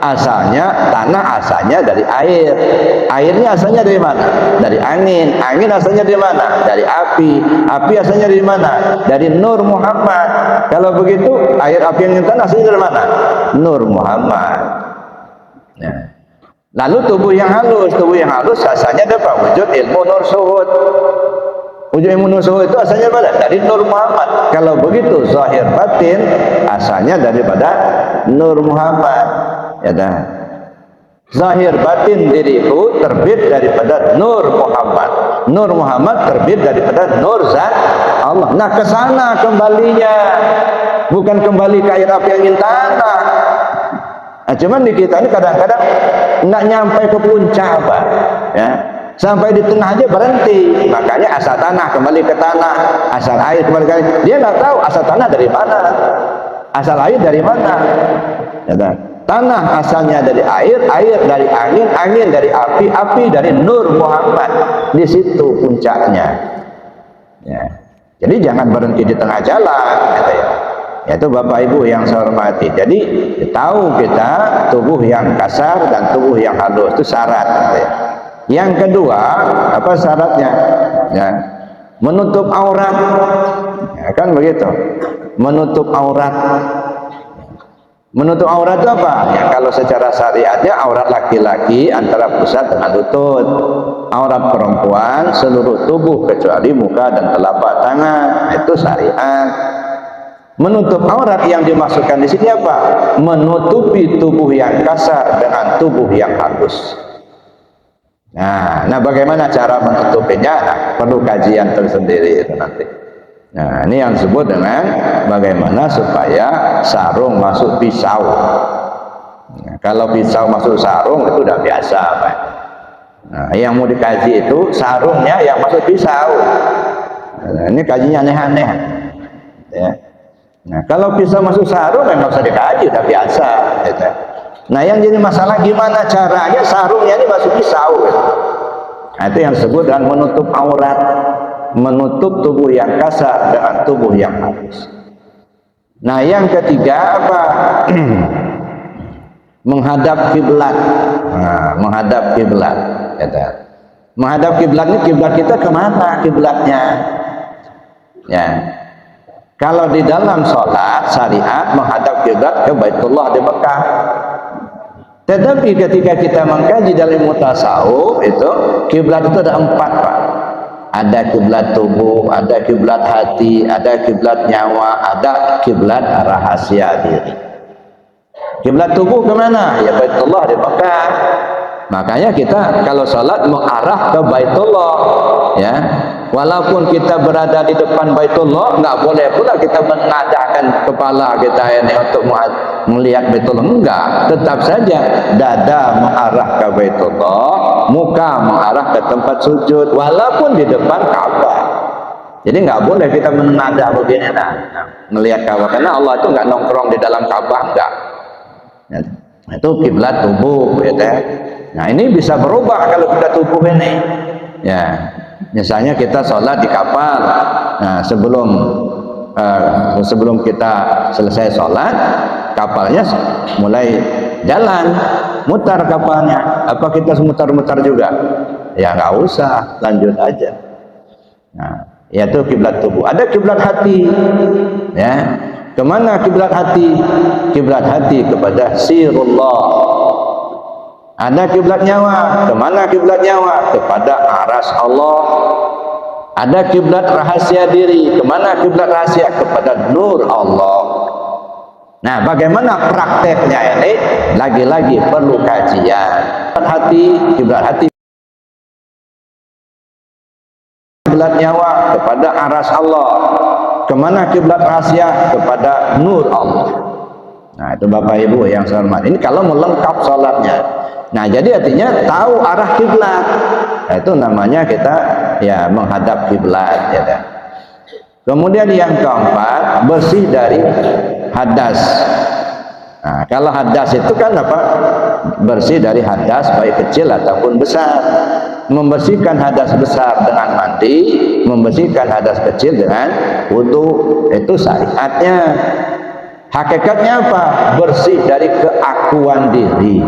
Asalnya tanah, asalnya dari air. Airnya asalnya dari mana? Dari angin. Angin asalnya dari mana? Dari api. Api asalnya dari mana? Dari Nur Muhammad. Kalau begitu, air, api, angin, tanah asalnya dari mana? Nur Muhammad. Nah. Lalu tubuh yang halus asalnya dari apa? Wujud ilmu nur suhud. Wujud ilmu nur suhud itu asalnya dari mana? Dari Nur Muhammad. Kalau begitu, zahir batin asalnya daripada Nur Muhammad. Ya dah. Zahir batin diriku terbit daripada Nur Muhammad. Nur Muhammad terbit daripada Nur Zat Allah. Nah, ke sana kembalinya. Bukan kembali ke air, api, angin, tanah. Nah, cuman di kita ini kadang-kadang nggak nyampe ke puncak, Pak. Ya. Sampai di tengah aja berhenti. Makanya asal tanah kembali ke tanah, asal air kembali ke air. Dia nggak tahu asal tanah dari mana, asal air dari mana. Ya, dah. Tanah asalnya dari air, air dari angin, angin dari api, api dari Nur Muhammad. Di situ puncaknya. Ya. Jadi jangan berhenti di tengah jalan, gitu ya. Yaitu Bapak Ibu yang saya hormati. Jadi tahu kita tubuh yang kasar dan tubuh yang halus itu syarat. Gitu ya. Yang kedua, apa syaratnya? Ya. Menutup aurat. Ya, kan begitu. Menutup aurat. Menutup aurat itu apa? Ya, kalau secara syariatnya aurat laki-laki antara pusat dengan lutut. Aurat perempuan seluruh tubuh kecuali muka dan telapak tangan. Itu syariat. Menutup aurat yang dimaksudkan di sini apa? Menutupi tubuh yang kasar dengan tubuh yang halus. Nah, bagaimana cara menutupinya? Nah, perlu kajian tersendiri itu nanti. Nah, ini yang disebut dengan bagaimana supaya sarung masuk pisau. Nah, kalau pisau masuk sarung itu udah biasa, Pak. Nah, yang mau dikaji itu sarungnya yang masuk pisau. Nah, ini kajinya aneh-aneh. Ya. Nah, kalau pisau masuk sarung memang usah dikaji, udah biasa. Gitu. Nah, yang jadi masalah gimana caranya sarungnya ini masuk pisau. Nah, itu yang disebut dengan menutup aurat. Menutup tubuh yang kasar dengan tubuh yang halus. Nah, yang ketiga apa? Menghadap kiblat. Nah, menghadap kiblat. Menghadap kiblat ini kiblat kita kemana kiblatnya? Ya. Kalau di dalam sholat syariat menghadap kiblat ke Baitullah di Mekah. Tetapi ketika kita mengkaji dalam ilmu tasawuf itu kiblat itu ada 4, Pak. Ada kiblat tubuh, ada kiblat hati, ada kiblat nyawa, ada kiblat rahasia diri. Kiblat tubuh kemana? Ya Baitullah di Mekah. Makanya kita kalau sholat mengarah ke Baitullah, ya. Walaupun kita berada di depan Baitullah, nggak boleh pula kita mengadahkan kepala kita ini untuk melihat Baitullah. Enggak, tetap saja dada mengarah ke Baitullah, muka mengarah ke tempat sujud, walaupun di depan Ka'bah. Jadi nggak boleh kita menadah begini, melihat Ka'bah, karena Allah itu nggak nongkrong di dalam Ka'bah, enggak. Itu kiblat tubuh, gitu ya. Nah, ini bisa berubah kalau kita tubuh ini, ya. Misalnya kita sholat di kapal. Nah, sebelum kita selesai sholat, kapalnya mulai jalan, mutar kapalnya. Apa kita mutar-mutar juga? Ya nggak usah, lanjut aja. Nah, yaitu kiblat tubuh. Ada kiblat hati, ya. Kemana kiblat hati? Kiblat hati kepada sirullah. Ada kiblat nyawa. Kemana kiblat nyawa? Kepada aras Allah. Ada kiblat rahasia diri. Kemana kiblat rahasia? Kepada nur Allah. Nah, bagaimana prakteknya ini? Lagi-lagi perlu kajian. Kiblat hati, kiblat nyawa kepada aras Allah. Kemana kiblat rahasia? Kepada nur Allah. Nah, itu Bapak Ibu yang saya hormati. Ini kalau melengkap sholatnya. Nah, jadi artinya tahu arah kiblat. Nah, itu namanya kita ya menghadap kiblat, ya kan. Kemudian yang keempat, bersih dari hadas. Nah, kalau hadas itu kan apa? Bersih dari hadas baik kecil ataupun besar. Membersihkan hadas besar dengan mandi, membersihkan hadas kecil dengan wudu. Itu syariatnya. Hakikatnya apa? Bersih dari keakuan diri.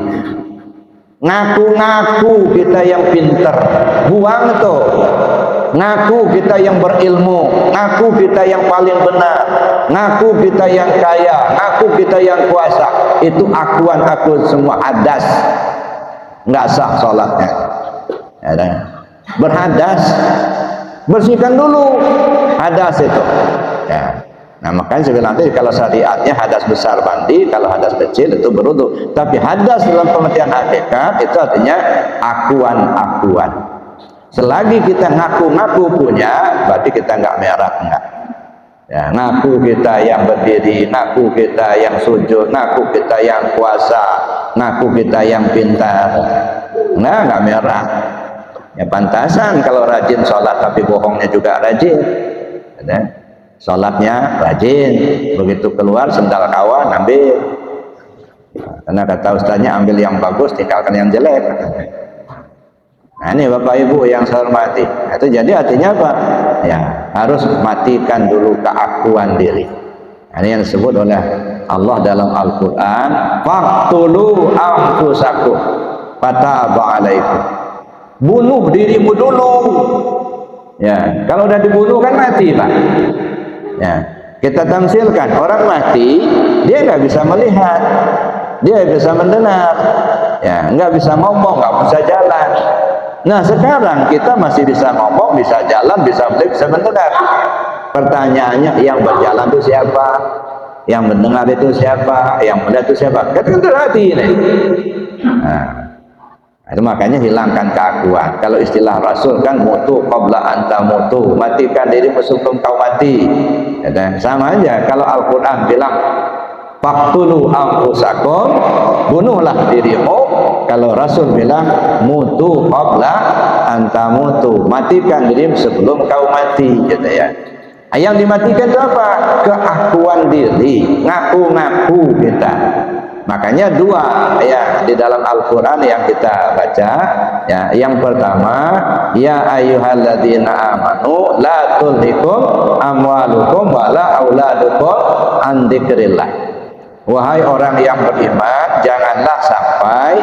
Ngaku-ngaku kita yang pinter, buang tuh. Ngaku kita yang berilmu, ngaku kita yang paling benar, ngaku kita yang kaya, ngaku kita yang kuasa. Itu akuan-akuan semua hadas, nggak sah sholatnya. Ya, berhadas, bersihkan dulu hadas itu. Ya. Nah, makanya saya bilang tadi, kalau syariatnya hadas besar mandi, kalau hadas kecil itu berwudu. Tapi hadas dalam pengertian hakikat itu artinya akuan-akuan. Selagi kita ngaku-ngaku punya, berarti kita nggak merah, enggak. Ya, ngaku kita yang berdiri, ngaku kita yang sujud, ngaku kita yang kuasa, ngaku kita yang pintar. Nah, nggak merah. Ya pantasan kalau rajin sholat tapi bohongnya juga rajin. Ya. Sholatnya rajin, begitu keluar sendal kawan ambil. Karena kata ustaznya ambil yang bagus, tinggalkan yang jelek. Nah, ini Bapak Ibu yang saya hormati. Itu jadi artinya apa? Ya, harus matikan dulu keakuan diri. Nah, ini yang disebut oleh Allah dalam Al-Quran. Faqtulu anfusakum fataba alaikum. Bunuh dirimu dulu. Ya, kalau udah dibunuh kan mati, Pak. Ya, kita tamsilkan orang mati, dia nggak bisa melihat, dia bisa mendengar, ya, nggak bisa ngomong, nggak bisa jalan. Nah, sekarang kita masih bisa ngomong, bisa jalan, bisa melihat, bisa mendengar. Pertanyaannya, yang berjalan itu siapa? Yang mendengar itu siapa? Yang melihat itu siapa? Kan hati ini. Nah, itu makanya hilangkan keakuan. Kalau istilah Rasul kan mutu qabla anta mutu, matikan dirimu sebelum kau mati. Ya, dan sama aja kalau Al-Quran bilang faqtulu anfusakum, bunuhlah dirimu. Kalau Rasul bilang mutu qabla anta mutu, matikan dirimu sebelum kau mati, gitu ya. Yang dimatikan itu apa? Keakuan diri, ngaku-ngaku kita. Makanya dua ya di dalam Al-Quran yang kita baca ya, yang pertama ya ayyuhalladzina amanu la tulhikum amwalukum wala auladukum an dzikrillah. Wahai orang yang beriman, janganlah sampai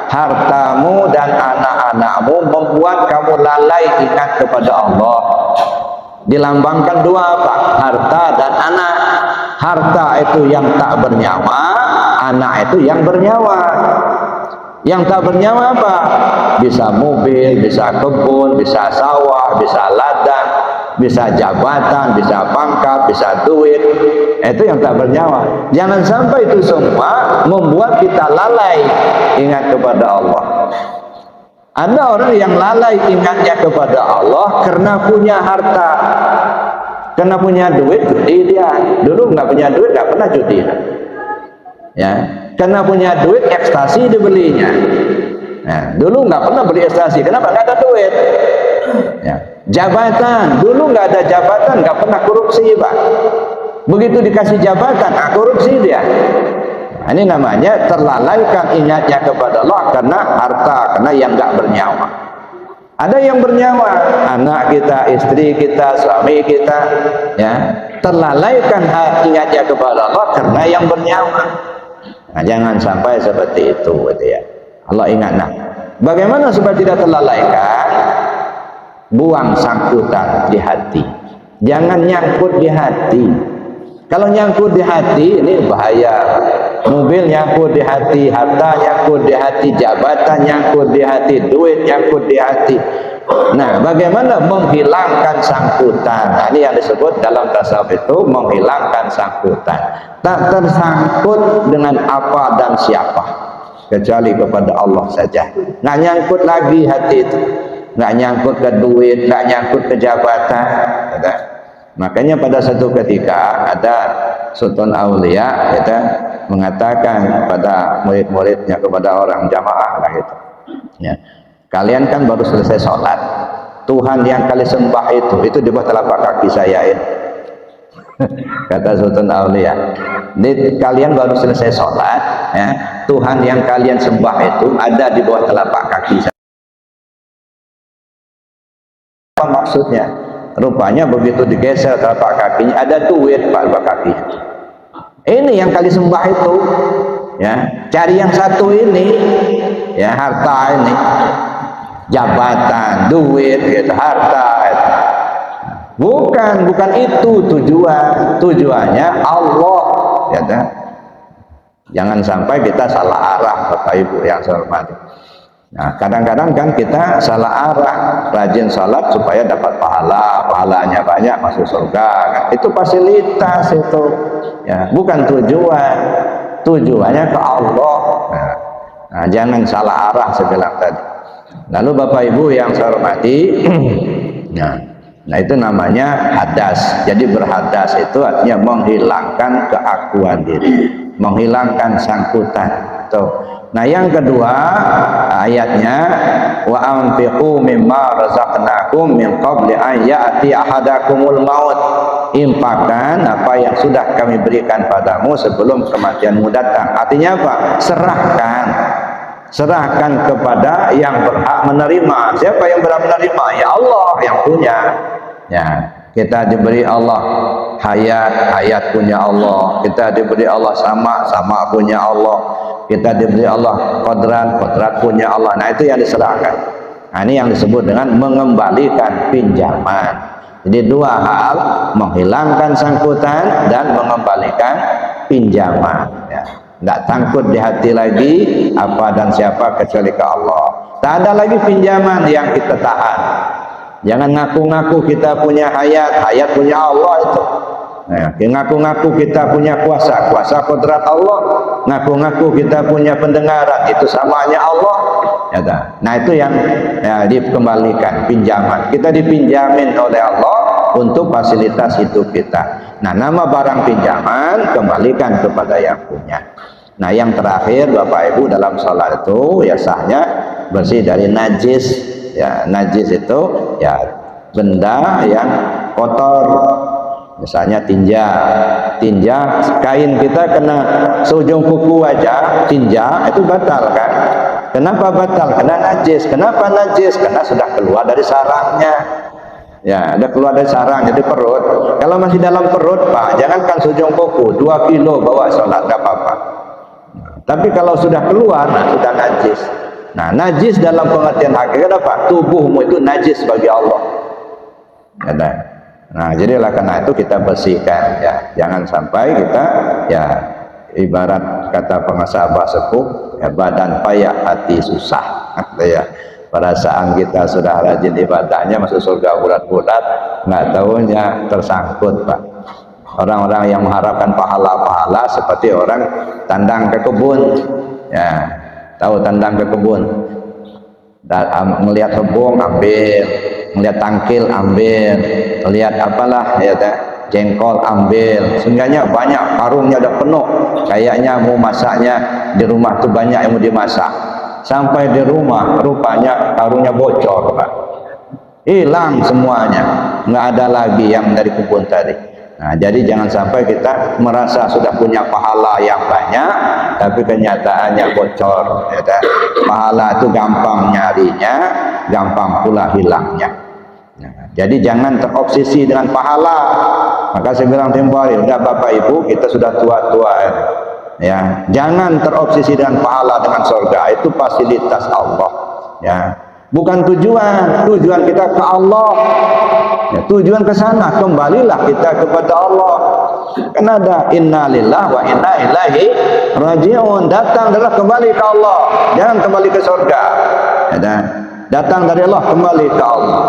hartamu dan anak-anakmu membuat kamu lalai ingat kepada Allah. Dilambangkan dua apa? Harta dan anak. Harta itu yang tak bernyawa, anak itu yang bernyawa. Yang tak bernyawa apa? Bisa mobil, bisa kebun, bisa sawah, bisa ladang, bisa jabatan, bisa pangkat, bisa duit. Itu yang tak bernyawa. Jangan sampai itu semua membuat kita lalai ingat kepada Allah. Ada orang yang lalai ingatnya kepada Allah karena punya harta, karena punya duit judi dia. Dulu nggak punya duit nggak pernah judi. Ya, karena punya duit ekstasi dibelinya. Nah, dulu nggak pernah beli ekstasi. Kenapa? Nggak ada duit. Ya. Jabatan, dulu nggak ada jabatan, nggak pernah korupsi, Pak. Begitu dikasih jabatan, korupsi dia. Nah, ini namanya terlalaikan ingatnya kepada Allah karena harta, karena yang nggak bernyawa. Ada yang bernyawa, anak kita, istri kita, suami kita, ya, terlalaikan ingatnya kepada Allah karena yang bernyawa. Nah, jangan sampai seperti itu, gitu ya. Allah ingat. Nah, bagaimana supaya tidak terlalaikan? Buang sangkutan di hati. Jangan nyangkut di hati. Kalau nyangkut di hati, ini bahaya. Mobil nyangkut di hati, harta nyangkut di hati, jabatan nyangkut di hati, duit nyangkut di hati. Nah, bagaimana menghilangkan sangkutan? Nah, ini yang disebut dalam tasawuf itu menghilangkan sangkutan. Tak tersangkut dengan apa dan siapa, kecuali kepada Allah saja. Nggak nyangkut lagi hati itu, nggak nyangkut ke duit, nggak nyangkut ke jabatan. Makanya pada satu ketika ada sultan aulia mengatakan kepada murid-muridnya, kepada orang jamaah gitu, ya, kalian kan baru selesai sholat, Tuhan yang kalian sembah itu di bawah telapak kaki saya ini. Kata sultan aulia, kalian baru selesai sholat, ya, Tuhan yang kalian sembah itu ada di bawah telapak kaki saya. Apa maksudnya? Rupanya begitu digeser telapak kakinya ada duit telapak kakinya. Ini yang kali sembah itu, ya, cari yang satu ini, ya, harta ini, jabatan, duit, gitu, harta. Gitu. Bukan itu tujuannya Allah, ya. Jangan sampai kita salah arah, Bapak Ibu yang saya hormati. Nah, kadang-kadang kan kita salah arah, rajin salat supaya dapat pahalanya banyak, masuk surga, kan? Itu fasilitas itu, ya, bukan tujuannya ke Allah. Nah, jangan salah arah sebilang tadi. Lalu Bapak Ibu yang saya hormati, nah itu namanya hadas. Jadi berhadas itu artinya menghilangkan keakuan diri, menghilangkan sangkutan. Tuh. Nah, yang kedua ayatnya wa anfiqu mimma razaqnakum min qabli an ya'ti ahadakumul maut. Infakkan apa yang sudah kami berikan padamu sebelum kematianmu datang. Artinya apa? Serahkan kepada yang berhak menerima. Siapa yang berhak menerima? Ya Allah yang punya. Ya, kita diberi Allah hayat punya Allah. Kita diberi Allah sama punya Allah. Kita diberi Allah kodrat punya Allah. Nah, itu yang diserahkan. Nah, ini yang disebut dengan mengembalikan pinjaman. Jadi dua hal, menghilangkan sangkutan dan mengembalikan pinjaman, ya. Nggak tangkut di hati lagi apa dan siapa kecuali ke Allah. Tak ada lagi pinjaman yang kita tahan. Jangan ngaku-ngaku kita punya hayat punya Allah itu. Nah, ngaku-ngaku kita punya kuasa kodrat Allah, ngaku-ngaku kita punya pendengaran, itu samanya Allah, ya. Nah, itu yang, ya, dikembalikan pinjaman. Kita dipinjamin oleh Allah untuk fasilitas hidup kita. Nah, nama barang pinjaman kembalikan kepada yang punya. Nah, yang terakhir Bapak Ibu dalam sholat itu ya sahnya bersih dari najis. Ya, najis itu ya benda yang kotor. Misalnya tinja kain kita kena seujung kuku aja, tinja itu batal kan? Kenapa batal? Karena najis. Kenapa najis? Karena sudah keluar dari sarangnya. Ya, ada keluar dari sarang, jadi perut. Kalau masih dalam perut, Pak, jangankan seujung kuku, 2 kilo bawa sholat, nggak apa-apa. Tapi kalau sudah keluar, nah, sudah najis. Nah, najis dalam pengertian hakikat apa? Tubuhmu itu najis bagi Allah. Ada. Nah, jadilah karena itu kita bersihkan, ya. Jangan sampai kita, ya, ibarat kata pengasabah sepuh, ya, badan payah hati susah, ya. Perasaan kita sudah rajin ibadahnya masuk surga bulat-bulat, nggak tahunya tersangkut, Pak. Orang-orang yang mengharapkan pahala-pahala seperti orang tandang ke kebun, ya, tahu tandang ke kebun, melihat rebung ambil, melihat tangkil ambil, lihat apalah, ya, jengkol ambil, seenggaknya banyak, karungnya udah penuh, kayaknya mau masaknya di rumah tuh banyak yang mau dimasak. Sampai di rumah rupanya karungnya bocor, Pak, hilang semuanya, nggak ada lagi yang dari kebun tadi. Nah, jadi jangan sampai kita merasa sudah punya pahala yang banyak tapi kenyataannya bocor, ya. Pahala itu gampang nyarinya, gampang pula hilangnya. Nah, jadi jangan terobsesi dengan pahala. Maka saya bilang tempo hari, udah Bapak Ibu kita sudah tua-tua, ya, jangan terobsesi dengan pahala, dengan surga, itu fasilitas Allah, ya, bukan tujuan kita ke Allah, ya, tujuan ke sana, kembalilah kita kepada Allah. Karena ada inna lillahi wa inna ilaihi raji'un, datang adalah kembali ke Allah, jangan kembali ke surga, ya. Datang dari Allah kembali ke Allah.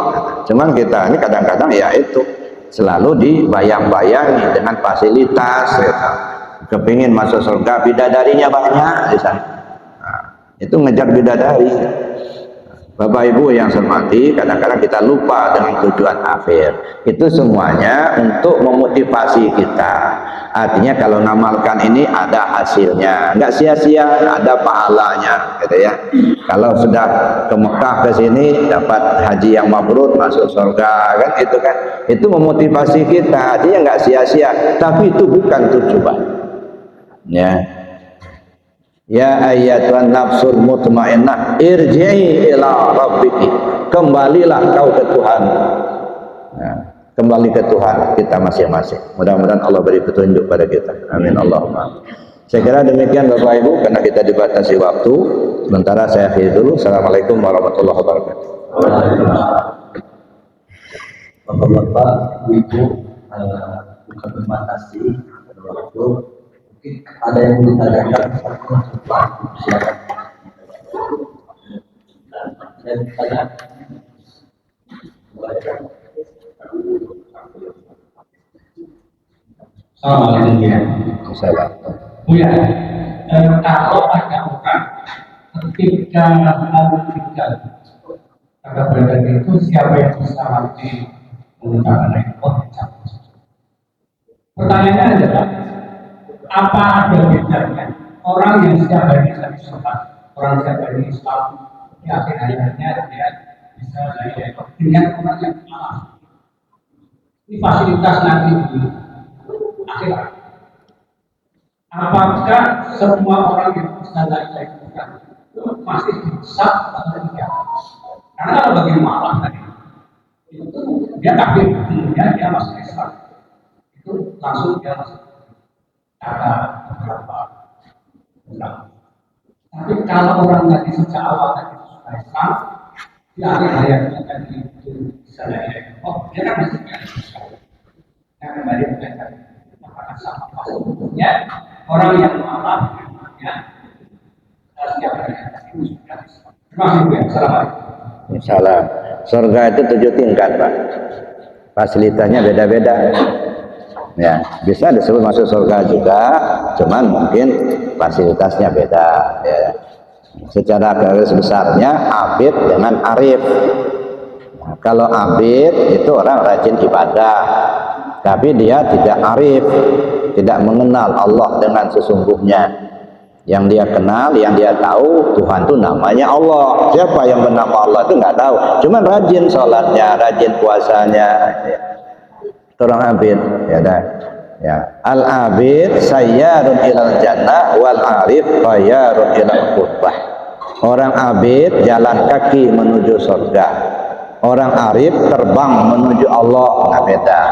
Cuman kita ini kadang-kadang ya itu selalu dibayang-bayangi dengan fasilitas gitu. Kepingin masuk surga, bidadarinya banyak di sana. Nah, itu ngejar bidadari. Bapak Ibu yang saya hormati, kadang-kadang kita lupa dengan tujuan akhir. Itu semuanya untuk memotivasi kita. Artinya kalau ngamalkan ini ada hasilnya, nggak sia-sia, ada pahalanya, gitu ya. Kalau sudah ke Mekah ke sini dapat haji yang mabrur, masuk surga, kan itu kan. Itu memotivasi kita, artinya nggak sia-sia. Tapi itu bukan tujuan. Ya. Ya ayyatuhan nafsul mutmainnah irji'i ila rabbiki, kembalilah kau ke Tuhan. Nah, kembali ke Tuhan kita masing-masing. Mudah-mudahan Allah beri petunjuk pada kita. Amin Allahumma. Saya kira demikian Bapak Ibu, karena kita dibatasi waktu. Sementara saya akhiri dulu. Assalamualaikum warahmatullahi wabarakatuh. Bapak-bapak, Ibu, bukan membatasi waktu. Mungkin ada yang ditanyakan, silakan. Dan tanya. Assalamualaikum ya. Buya, kalau ada orang ketika mau tinggal pada badan itu, siapa yang bisa nanti menggunakan itu? Pertanyaannya adalah, apa ada bedanya orang yang setiap hari tadi sholat, orang setiap hari Islam, di akhir hayatnya dia bisa dengan orang yang malah ini fasilitas nanti di akhirat. Apakah semua orang yang bisa layak itu masih bisa atau tidak? Karena kalau bagi malah tadi itu dia kafir, kemudian dia masuk Islam, itu langsung dia masuk ada beberapa Islam. Tapi kalau orang tadi sejak awal tadi sudah Islam, di akhir hayatnya tadi itu bisa layak, dia kan masih Islam. Yang kembali menjadi apakah sama maksudnya orang yang malah ya setiap hari itu sudah Islam. Terima kasih ya. Assalamualaikum. Salam. Surga itu 7 tingkat, Pak. Fasilitasnya beda-beda. Ya, bisa disebut masuk surga juga, cuman mungkin fasilitasnya beda. Ya. Secara garis besarnya abid dengan arif. Nah, kalau abid itu orang rajin ibadah, tapi dia tidak arif, tidak mengenal Allah dengan sesungguhnya. Yang dia kenal, yang dia tahu Tuhan itu namanya Allah. Siapa yang bernama Allah itu nggak tahu. Cuman rajin sholatnya, rajin puasanya. Ya. Orang abid, ya dah. Ya, al abid sayyarun ilal jannah wal arif sayyarun ilal qurbah. Orang abid jalan kaki menuju surga. Orang arif terbang menuju Allah. Nah, beda.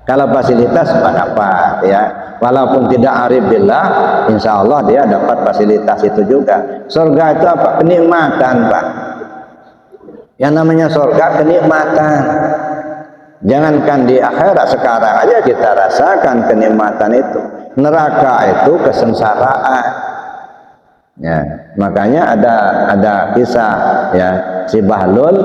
Kalau fasilitas apa ya, walaupun tidak arif billah, insya Allah dia dapat fasilitas itu juga. Surga itu apa? Kenikmatan, Pak. Yang namanya surga kenikmatan. Jangankan di akhirat, sekarang aja kita rasakan kenikmatan itu. Neraka itu kesengsaraan. Ya, makanya ada kisah ya, si Bahlul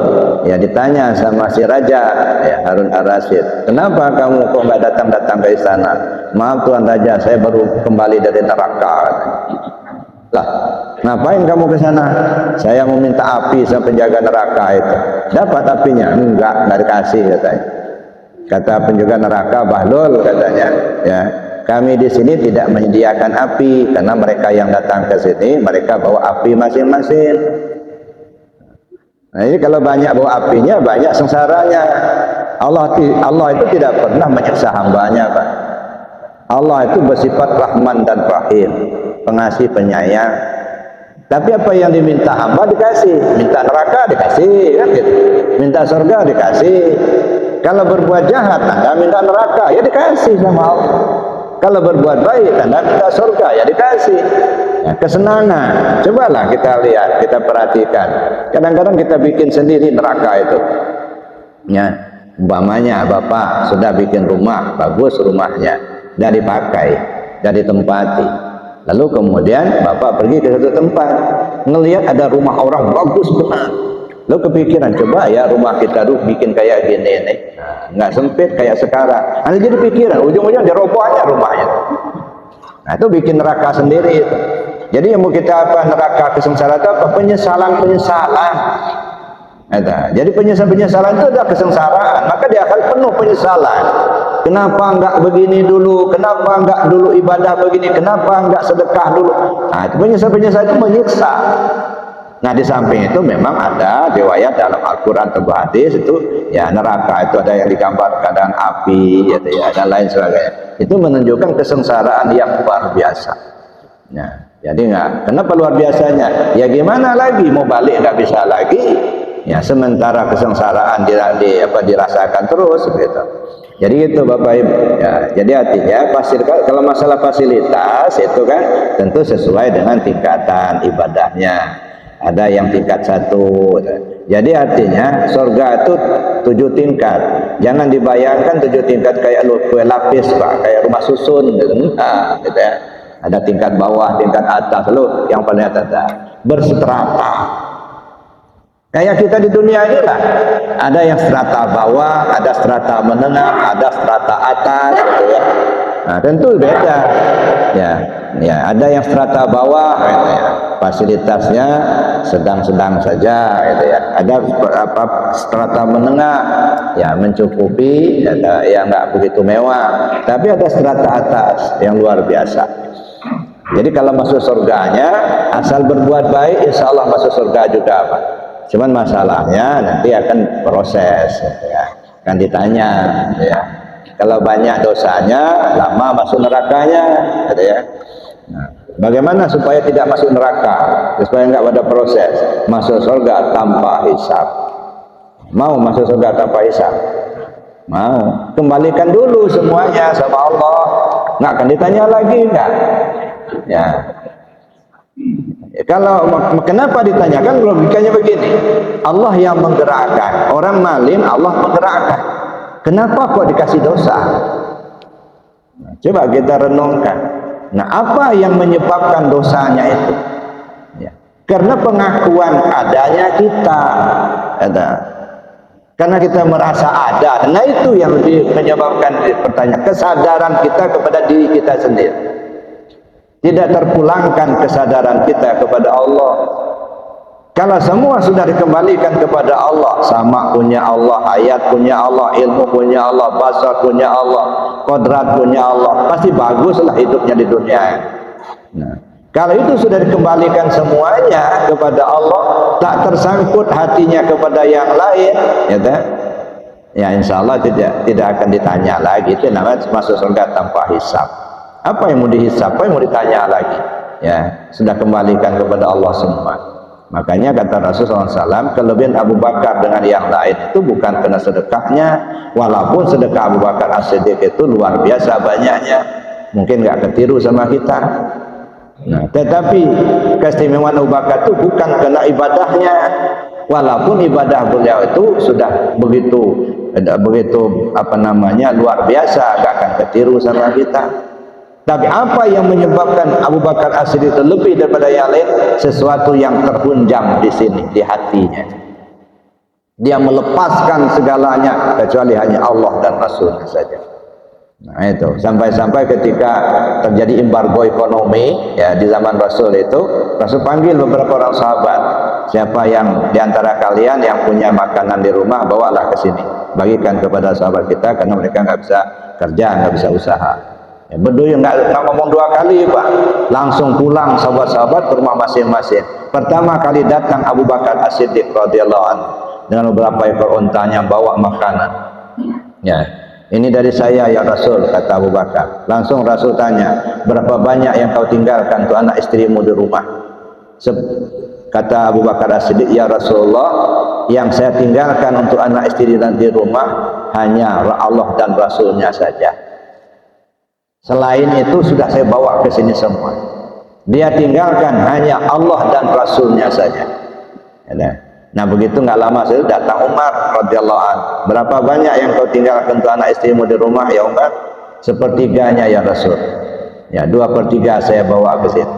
ya ditanya sama si raja ya, Harun Ar-Rasyid, kenapa kamu kok nggak datang ke istana? Maaf Tuan Raja, saya baru kembali dari neraka. Lah, ngapain kamu ke sana? Saya mau minta api sama penjaga neraka itu. Dapat apinya? Enggak dikasih katanya. Kata penjaga neraka, Bahlul katanya, ya, kami di sini tidak menyediakan api karena mereka yang datang ke sini mereka bawa api masing-masing. Nah, ini kalau banyak bawa apinya banyak sengsaranya. Allah itu tidak pernah menyiksa hambanya, Pak. Allah itu bersifat Rahman dan Rahim, pengasih penyayang. Tapi apa yang diminta hamba dikasih, minta neraka dikasih, kan gitu. Minta surga dikasih. Kalau berbuat jahat Anda minta neraka, ya dikasih sama Allah. Kalau berbuat baik Anda minta surga, ya dikasih. Ya, kesenangan. Cobalah kita lihat, kita perhatikan. Kadang-kadang kita bikin sendiri neraka itu. Ya, umpamanya Bapak sudah bikin rumah, bagus rumahnya, tidak dipakai, tidak ditempati. Lalu kemudian Bapak pergi ke satu tempat, ngelihat ada rumah orang bagus benar, Lo kepikiran, coba ya rumah kita dulu bikin kayak gini nih, nggak sempit kayak sekarang. Nanti jadi pikiran, ujung-ujung diroboh aja rumahnya. Nah itu bikin neraka sendiri itu. Jadi yang mau kita apa, neraka kesengsaraan itu apa? Penyesalan. Jadi penyesalan itu adalah kesengsaraan, maka dia akan penuh penyesalan. Kenapa enggak begini dulu? Kenapa enggak dulu ibadah begini? Kenapa enggak sedekah dulu? Nah, itu penyesalan itu menyiksa. Nah, di samping itu memang ada riwayat dalam Al-Quran atau hadis itu, ya neraka itu ada yang digambarkan dengan api, gitu ya, dan lain sebagainya. Itu menunjukkan kesengsaraan yang luar biasa. Nah, jadi enggak. Kenapa luar biasanya? Ya gimana lagi? Mau balik enggak bisa lagi. Ya sementara kesengsaraan dirasakan terus gitu. Jadi itu Bapak Ibu ya, jadi artinya kalau masalah fasilitas itu kan tentu sesuai dengan tingkatan ibadahnya. Ada yang tingkat 1. Jadi artinya surga itu 7 tingkat. Jangan dibayangkan 7 tingkat kayak kue lapis Pak, kayak rumah susun gitu. Nah, gitu ya. Ada tingkat bawah, tingkat atas, lalu yang paling atas berstrata. Kayak kita di dunia inilah, ada yang strata bawah, ada strata menengah, ada strata atas, gitu ya. Nah tentu beda, ya ada yang strata bawah, gitu ya. Fasilitasnya sedang-sedang saja, gitu ya. Ada strata menengah, ya mencukupi, ada yang nggak begitu mewah, tapi ada strata atas yang luar biasa. Jadi kalau masuk surganya, asal berbuat baik, insya Allah masuk surga juga Pak. Cuman masalahnya nanti akan proses, ya, akan ditanya, ya. Kalau banyak dosanya, lama masuk nerakanya, gitu ya. Nah, bagaimana supaya tidak masuk neraka, supaya enggak pada proses, masuk surga tanpa hisab. Mau masuk surga tanpa hisab? Mau. Kembalikan dulu semuanya sama Allah, nggak akan ditanya lagi, enggak? Ya. Kalau kenapa ditanyakan, logikanya begini, Allah yang menggerakkan, orang maling Allah menggerakkan. Kenapa kok dikasih dosa? Nah, coba kita renungkan. Nah, apa yang menyebabkan dosanya itu? Ya. Karena pengakuan adanya kita, karena kita merasa ada. Nah itu yang menyebabkan pertanyaan, kesadaran kita kepada diri kita sendiri. Tidak terpulangkan kesadaran kita kepada Allah. Kalau semua sudah dikembalikan kepada Allah, sama punya Allah, ayat punya Allah, ilmu punya Allah, basar punya Allah, kodrat punya Allah, pasti baguslah hidupnya di dunia. Nah, kalau itu sudah dikembalikan semuanya kepada Allah, tak tersangkut hatinya kepada yang lain, ya insya Allah tidak akan ditanya lagi. Itu namanya masuk surga tanpa hisab. Apa yang mau dihisab, apa yang mau ditanya lagi? Ya, sudah kembalikan kepada Allah semua. Makanya kata Rasulullah SAW, kelebihan Abu Bakar dengan yang lain itu bukan karena sedekahnya, walaupun sedekah Abu Bakar As-Siddiq itu luar biasa banyaknya, mungkin nggak ketiru sama kita. Nah, tetapi keistimewaan Abu Bakar itu bukan karena ibadahnya, walaupun ibadah beliau itu sudah begitu luar biasa, nggak akan ketiru sama kita. Tapi apa yang menyebabkan Abu Bakar As-Siddiq itu lebih daripada yang lain? Sesuatu yang terhunjam di sini, di hatinya. Dia melepaskan segalanya kecuali hanya Allah dan Rasulnya saja. Nah itu, sampai-sampai ketika terjadi embargo ekonomi, ya di zaman Rasul itu, Rasul panggil beberapa orang sahabat. Siapa yang di antara kalian yang punya makanan di rumah, bawalah ke sini, bagikan kepada sahabat kita, karena mereka nggak bisa kerja, nggak bisa usaha. Ya, berdua nggak ngomong 2 kali Pak, langsung pulang sahabat-sahabat ke rumah masing-masing. Pertama kali datang Abu Bakar As-Siddiq radhiyallahu anhu dengan beberapa ekor untanya bawa makanan. Ya, ini dari saya ya Rasul, kata Abu Bakar. Langsung Rasul tanya, berapa banyak yang kau tinggalkan untuk anak istrimu di rumah? Kata Abu Bakar As-Siddiq, ya Rasulullah, yang saya tinggalkan untuk anak istri di rumah hanya Allah dan Rasulnya saja. Selain itu sudah saya bawa ke sini semua. Dia tinggalkan hanya Allah dan Rasulnya saja. Nah begitu nggak lama saya datang Umar radhiyallahu anhu. Berapa banyak yang kau tinggalkan untuk anak istrimu di rumah ya Umar? 1/3 ya Rasul. Ya 2/3 saya bawa ke sini.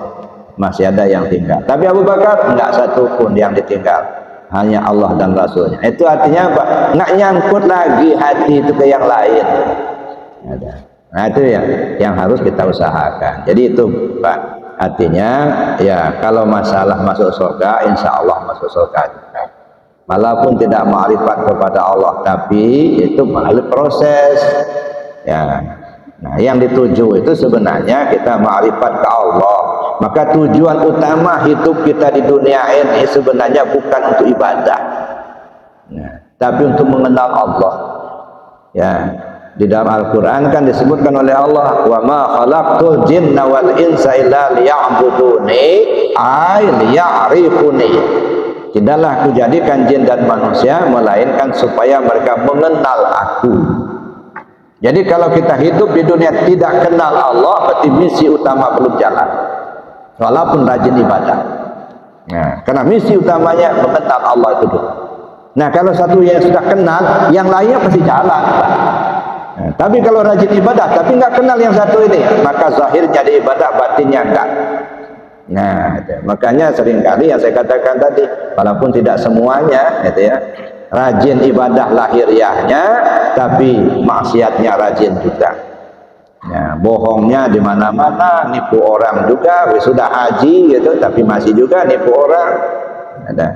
Masih ada yang tinggal. Tapi Abu Bakar enggak satu pun yang ditinggal. hanya Allah dan Rasulnya. Itu artinya apa? Nggak nyangkut lagi hati itu ke yang lain. Nah itu yang harus kita usahakan. Jadi itu Pak, artinya ya kalau masalah masuk surga, insya Allah masuk surga juga. Walaupun tidak ma'rifat kepada Allah, tapi itu melalui proses ya. Nah yang dituju itu sebenarnya kita ma'rifat ke Allah. Maka tujuan utama hidup kita di dunia ini sebenarnya bukan untuk ibadah, nah, tapi untuk mengenal Allah. Ya, di dalam Al-Quran kan disebutkan oleh Allah, wa ma khalaqtul jinna wal insa illa liya'buduni ay liya'rifuni. Tidaklah aku jadikan jin dan manusia melainkan supaya mereka mengenal aku. Jadi kalau kita hidup di dunia tidak kenal Allah, berarti misi utama belum jalan. Walaupun rajin ibadah. Nah, karena misi utamanya mengenal Allah itu dulu. Nah, kalau satu yang sudah kenal, yang lainnya pasti jalan. Nah, tapi kalau rajin ibadah, tapi nggak kenal yang satu ini, maka zahirnya di ibadah, batinnya enggak. Nah, makanya seringkali yang saya katakan tadi, walaupun tidak semuanya, gitu ya, rajin ibadah lahiriahnya, tapi maksiatnya rajin juga. Ya, bohongnya di mana-mana, nipu orang juga, sudah haji gitu, tapi masih juga nipu orang. Ada.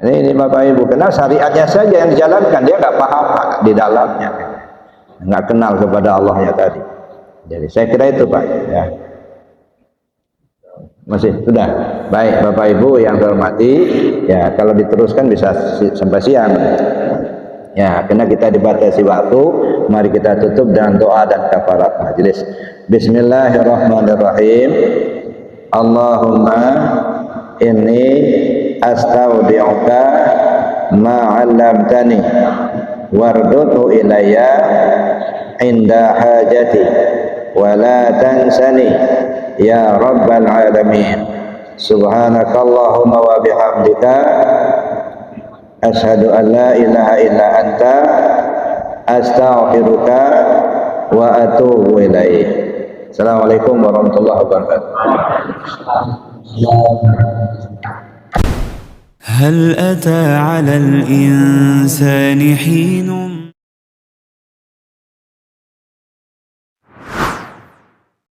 Ini Bapak Ibu, karena syariatnya saja yang dijalankan, dia nggak paham di dalamnya, nggak kenal kepada Allahnya tadi. Jadi saya kira itu Pak. Ya. Masih sudah baik Bapak Ibu yang saya hormati. Ya kalau diteruskan bisa sampai siang. Ya, karena kita dibatasi waktu, mari kita tutup dengan doa dan kafarat majelis. Bismillahirrahmanirrahim. Allahumma inni astaudi'uka ma 'allamtani wardudhu ilayya inda hajati wa la tansani ya rabbal alamin. Subhanakallahumma wa bihamdika asyhadu an la ilaha illa anta astaghfiruka wa atubu ilaih. Assalamualaikum warahmatullahi wabarakatuh. هل أتى على الإنسان حين